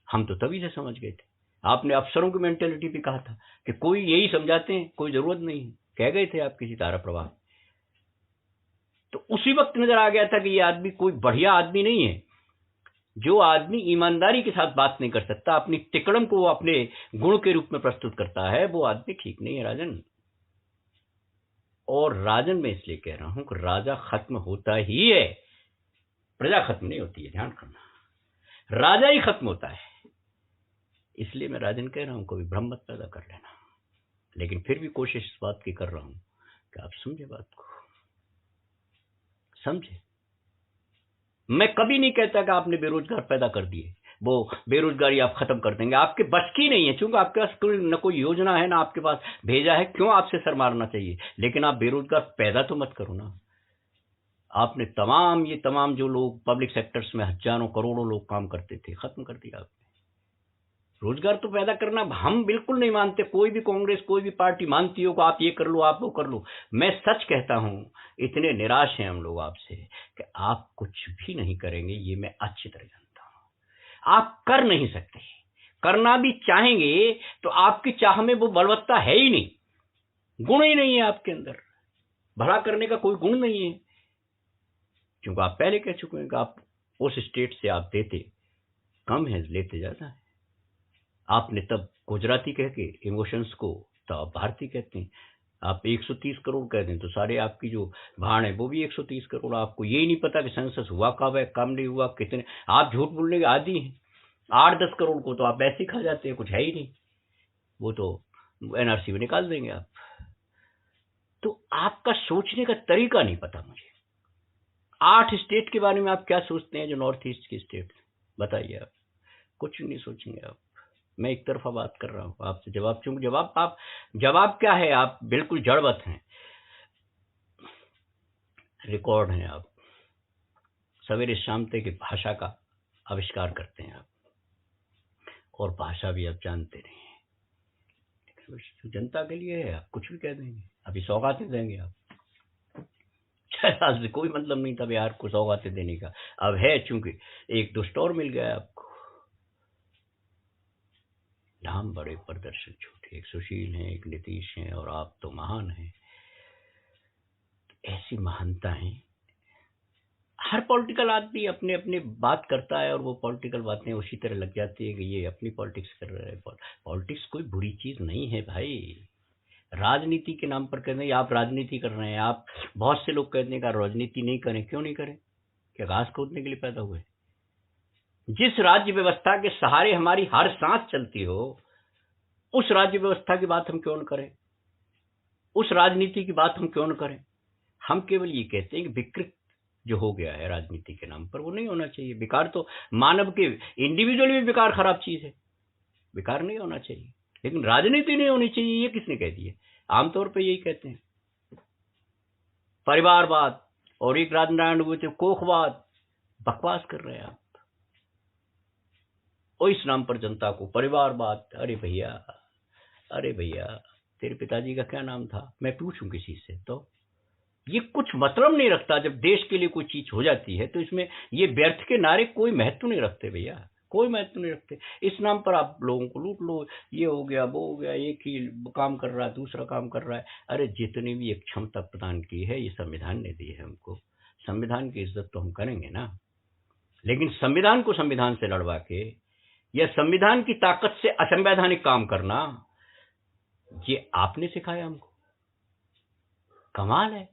Speaker 1: हम तो तभी से समझ गए थे। आपने अफसरों की मेंटेलिटी भी कहा था कि कोई यही समझाते हैं, कोई जरूरत नहीं है, कह गए थे आप किसी तारा प्रवाह। तो उसी वक्त नजर आ गया था कि ये आदमी कोई बढ़िया आदमी नहीं है। जो आदमी ईमानदारी के साथ बात नहीं कर सकता, अपनी तिकड़म को अपने गुण के रूप में प्रस्तुत करता है, वो आदमी ठीक नहीं है राजन। और राजन मैं इसलिए कह रहा हूं कि राजा खत्म होता ही है, प्रजा खत्म नहीं होती है, ध्यान करना, राजा ही खत्म होता है। इसलिए मैं राजन कह रहा हूं, कभी भ्रम मत पैदा कर लेना। लेकिन फिर भी कोशिश इस बात की कर रहा हूं कि आप समझे बात को, समझे। मैं कभी नहीं कहता कि आपने बेरोजगार पैदा कर दिए, वो बेरोजगारी आप खत्म कर देंगे, आपके बस की नहीं है, क्योंकि आपके पास न कोई योजना है, ना आपके पास भेजा है, क्यों आपसे सर मारना चाहिए। लेकिन आप बेरोजगार पैदा तो मत करो ना। आपने तमाम जो लोग पब्लिक सेक्टर्स में हजारों करोड़ों लोग काम करते थे, खत्म कर दिया आपने। रोजगार तो पैदा करना हम बिल्कुल नहीं मानते, कोई भी कांग्रेस, कोई भी पार्टी मानती हो कि आप ये कर लो, आप वो कर लो। मैं सच कहता हूं, इतने निराश हैं हम लोग आपसे कि आप कुछ भी नहीं करेंगे, ये मैं अच्छी तरह जानता हूं। आप कर नहीं सकते, करना भी चाहेंगे तो आपकी चाह में वो बलवत्ता है ही नहीं, गुण ही नहीं है आपके अंदर, भला करने का कोई गुण नहीं है। क्योंकि आप पहले कह चुके हैं कि आप उस स्टेट से आप देते कम है, लेते ज्यादा है। आपने तब गुजराती कह के इमोशंस को, तो आप भारतीय कहते हैं। आप 130 करोड़ कहते हैं तो सारे आपकी जो भाण है वो भी 130 करोड़। आपको यही नहीं पता कि सेंसस हुआ कब है, कम नहीं हुआ, कितने। आप झूठ बोलने के आदी हैं। 8-10 करोड़ को तो आप ऐसे ही खा जाते हैं, कुछ है ही नहीं, वो तो एनआरसी में निकाल देंगे आप। तो आपका सोचने का तरीका नहीं पता मुझे। 8 स्टेट के बारे में आप क्या सोचते हैं जो नॉर्थ ईस्ट की स्टेट, बताइए आप। कुछ नहीं सोचेंगे आप। मैं एक तरफा बात कर रहा हूँ आपसे, जवाब चूंकि जवाब क्या है, आप बिल्कुल जड़वत हैं, रिकॉर्ड हैं आप, सवेरे शाम तक की भाषा का आविष्कार करते हैं आप, और भाषा भी आप जानते नहीं हैं। जनता के लिए है, आप कुछ भी कह देंगे, अभी सौगातें देंगे आप। आज से कोई मतलब नहीं था बिहार को सौगातें देने का, अब है, चूंकि एक दो स्टोर मिल गया आपको। नाम बड़े, प्रदर्शन छोटे, एक सुशील हैं, एक नीतीश हैं, और आप तो महान हैं। ऐसी महानता है। हर पॉलिटिकल आदमी अपने अपने बात करता है, और वो पॉलिटिकल बातें उसी तरह लग जाती है कि ये अपनी पॉलिटिक्स कर रहे हैं। पॉलिटिक्स कोई बुरी चीज नहीं है भाई। राजनीति के नाम पर कहते हैं आप राजनीति कर रहे हैं, आप बहुत से लोग कहते हैं कि राजनीति नहीं करें। क्यों नहीं करें? क्या घास खोदने के लिए पैदा हुए? जिस राज्य व्यवस्था के सहारे हमारी हर सांस चलती हो, उस राज्य व्यवस्था की बात हम क्यों न करें? उस राजनीति की बात हम क्यों न करें? हम केवल ये कहते हैं कि विकृत जो हो गया है राजनीति के नाम पर, वो नहीं होना चाहिए। विकार तो मानव के इंडिविजुअल भी विकार खराब चीज है, विकार नहीं होना चाहिए, लेकिन राजनीति नहीं होनी चाहिए, ये किसने कह दिया? आमतौर पर यही कहते हैं, परिवारवाद, और एक राजनारायण हुए थे कोखवाद। बकवास कर रहे हैं आप, और इस नाम पर जनता को परिवारवाद। अरे भैया, अरे भैया, तेरे पिताजी का क्या नाम था? मैं पूछूं किसी से तो ये कुछ मतलब नहीं रखता। जब देश के लिए कोई चीज हो जाती है तो इसमें ये व्यर्थ के नारे कोई महत्व नहीं रखते भैया, कोई महत्व नहीं रखते। इस नाम पर आप लोगों को लूट लो, ये हो गया वो हो गया, एक ही काम कर रहा है दूसरा काम कर रहा है। अरे जितनी भी एक क्षमता प्रदान की है ये संविधान ने दी है हमको, संविधान की इज्जत तो हम करेंगे ना। लेकिन संविधान को संविधान से लड़वा के या संविधान की ताकत से असंवैधानिक काम करना, ये आपने सिखाया हमको। कमाल है,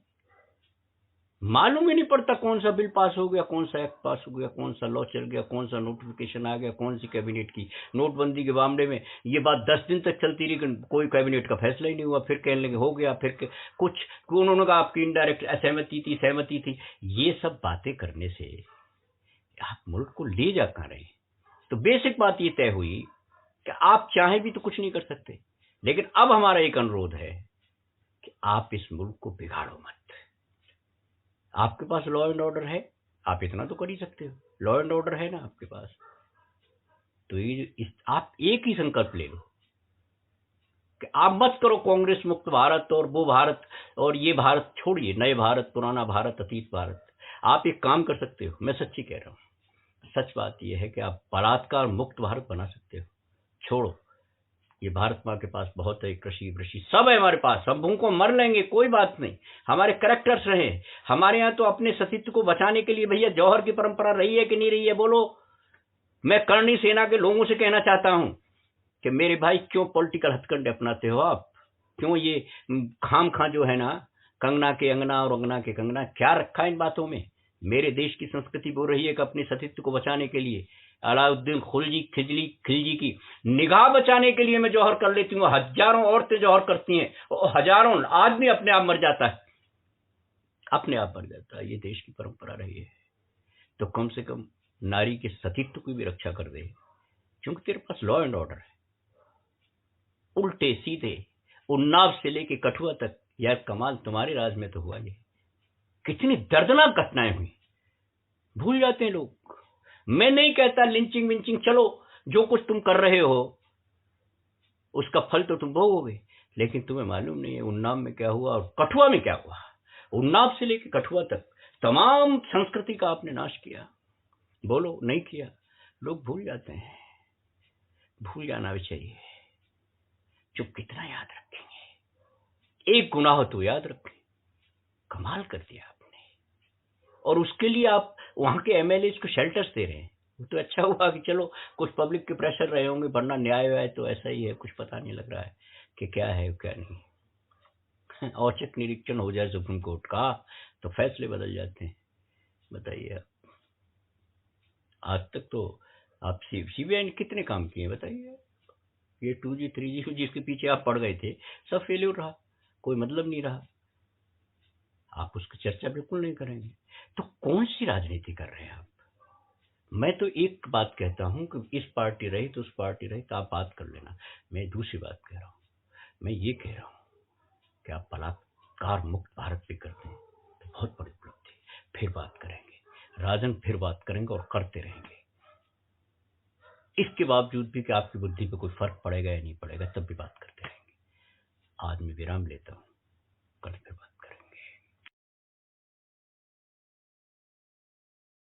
Speaker 1: मालूम ही नहीं पड़ता कौन सा बिल पास हो गया, कौन सा एक्ट पास हो गया, कौन सा लॉ चल गया, कौन सा नोटिफिकेशन आ गया, कौन सी कैबिनेट की। नोटबंदी के मामले में ये बात 10 दिन तक चलती रही, कोई कैबिनेट का फैसला ही नहीं हुआ। फिर कहने लगे हो गया, फिर कुछ उन्होंने कहा आपकी इनडायरेक्ट असहमति थी, सहमति थी। ये सब बातें करने से आप मुल्क को ले जा कहां रहे? तो बेसिक बात ये तय हुई कि आप चाहें भी तो कुछ नहीं कर सकते। लेकिन अब हमारा एक अनुरोध है कि आप इस मुल्क को बिगाड़ो मत। आपके पास लॉ एंड ऑर्डर है, आप इतना तो कर ही सकते हो, लॉ एंड ऑर्डर है ना आपके पास। तो ये आप एक ही संकल्प ले लो कि आप मत करो कांग्रेस मुक्त भारत और वो भारत और ये भारत छोड़िए, नए भारत, पुराना भारत, अतीत भारत। आप एक काम कर सकते हो, मैं सच्ची कह रहा हूँ, सच बात यह है कि आप बलात्कार मुक्त भारत बना सकते हो। छोड़ो, ये भारत माँ के पास बहुत है, कृषि वृषि सब है हमारे पास, हम भूखों मर लेंगे, कोई बात नहीं। हमारे करेक्टर्स रहे हमारे यहाँ तो अपने सतीत्व को बचाने के लिए। भैया जौहर की परंपरा रही है कि नहीं रही है, बोलो। मैं करणी सेना के लोगों से कहना चाहता हूं कि मेरे भाई क्यों पॉलिटिकल हथकंडे अपनाते हो आप? क्यों ये खाम खा जो है ना, कंगना के अंगना और अंगना के कंगना, क्या रखा इन बातों में? मेरे देश की संस्कृति बोल रही है कि अपने सतीत्व को बचाने के लिए अलाउद्दीन खिलजी की निगाह बचाने के लिए मैं जौहर कर लेती हूँ। हजारों औरतें जौहर करती हैं और हजारों आदमी अपने आप मर जाता है, अपने आप मर जाता है। ये देश की परंपरा रही है, तो कम से कम नारी के सतीत्व की भी रक्षा कर दे, क्योंकि तेरे पास लॉ एंड ऑर्डर है। उल्टे सीधे उन्नाव से लेके कठुआ तक, यार कमाल तुम्हारे राज में तो हुआ। ये कितनी दर्दनाक घटनाएं हुई, भूल जाते हैं लोग। मैं नहीं कहता लिंचिंग विंचिंग, चलो जो कुछ तुम कर रहे हो उसका फल तो तुम भोगोगे, लेकिन तुम्हें मालूम नहीं है उन्नाव में क्या हुआ और कठुआ में क्या हुआ। उन्नाव से लेकर कठुआ तक तमाम संस्कृति का आपने नाश किया। बोलो नहीं किया, लोग भूल जाते हैं। भूल जाना भी चाहिए, चुप कितना याद रखेंगे, एक गुनाह तो याद रखें। कमाल कर दिया आपने, और उसके लिए आप वहां के एमएलए को शेल्टर्स दे रहे हैं। तो अच्छा हुआ कि चलो कुछ पब्लिक के प्रेशर रहे होंगे, वरना न्याय व्याय तो ऐसा ही है, कुछ पता नहीं लग रहा है कि क्या है क्या नहीं। औचक निरीक्षण हो जाए सुप्रीम कोर्ट का तो फैसले बदल जाते हैं। बताइए आप, आज तक तो आप सीबीआई ने कितने काम किए बताइए। ये 2G 3G जिसके पीछे आप पड़ गए थे, सब फेल्यूर रहा, कोई मतलब नहीं रहा। आप उसकी चर्चा बिल्कुल नहीं करेंगे। तो कौन सी राजनीति कर रहे हैं आप? मैं तो एक बात कहता हूं कि इस पार्टी रही तो उस पार्टी रही तो आप बात कर लेना। मैं दूसरी बात कह रहा हूं, मैं ये कह रहा हूं कि आप बलात्कार मुक्त भारत पे करते हैं तो बहुत बड़ी उपलब्धि है। फिर बात करेंगे राजन, फिर बात करेंगे और करते रहेंगे। इसके बावजूद भी कि आपकी बुद्धि पे कोई फर्क पड़ेगा या नहीं पड़ेगा, तब भी बात करते रहेंगे। आज मैं विराम लेता हूं।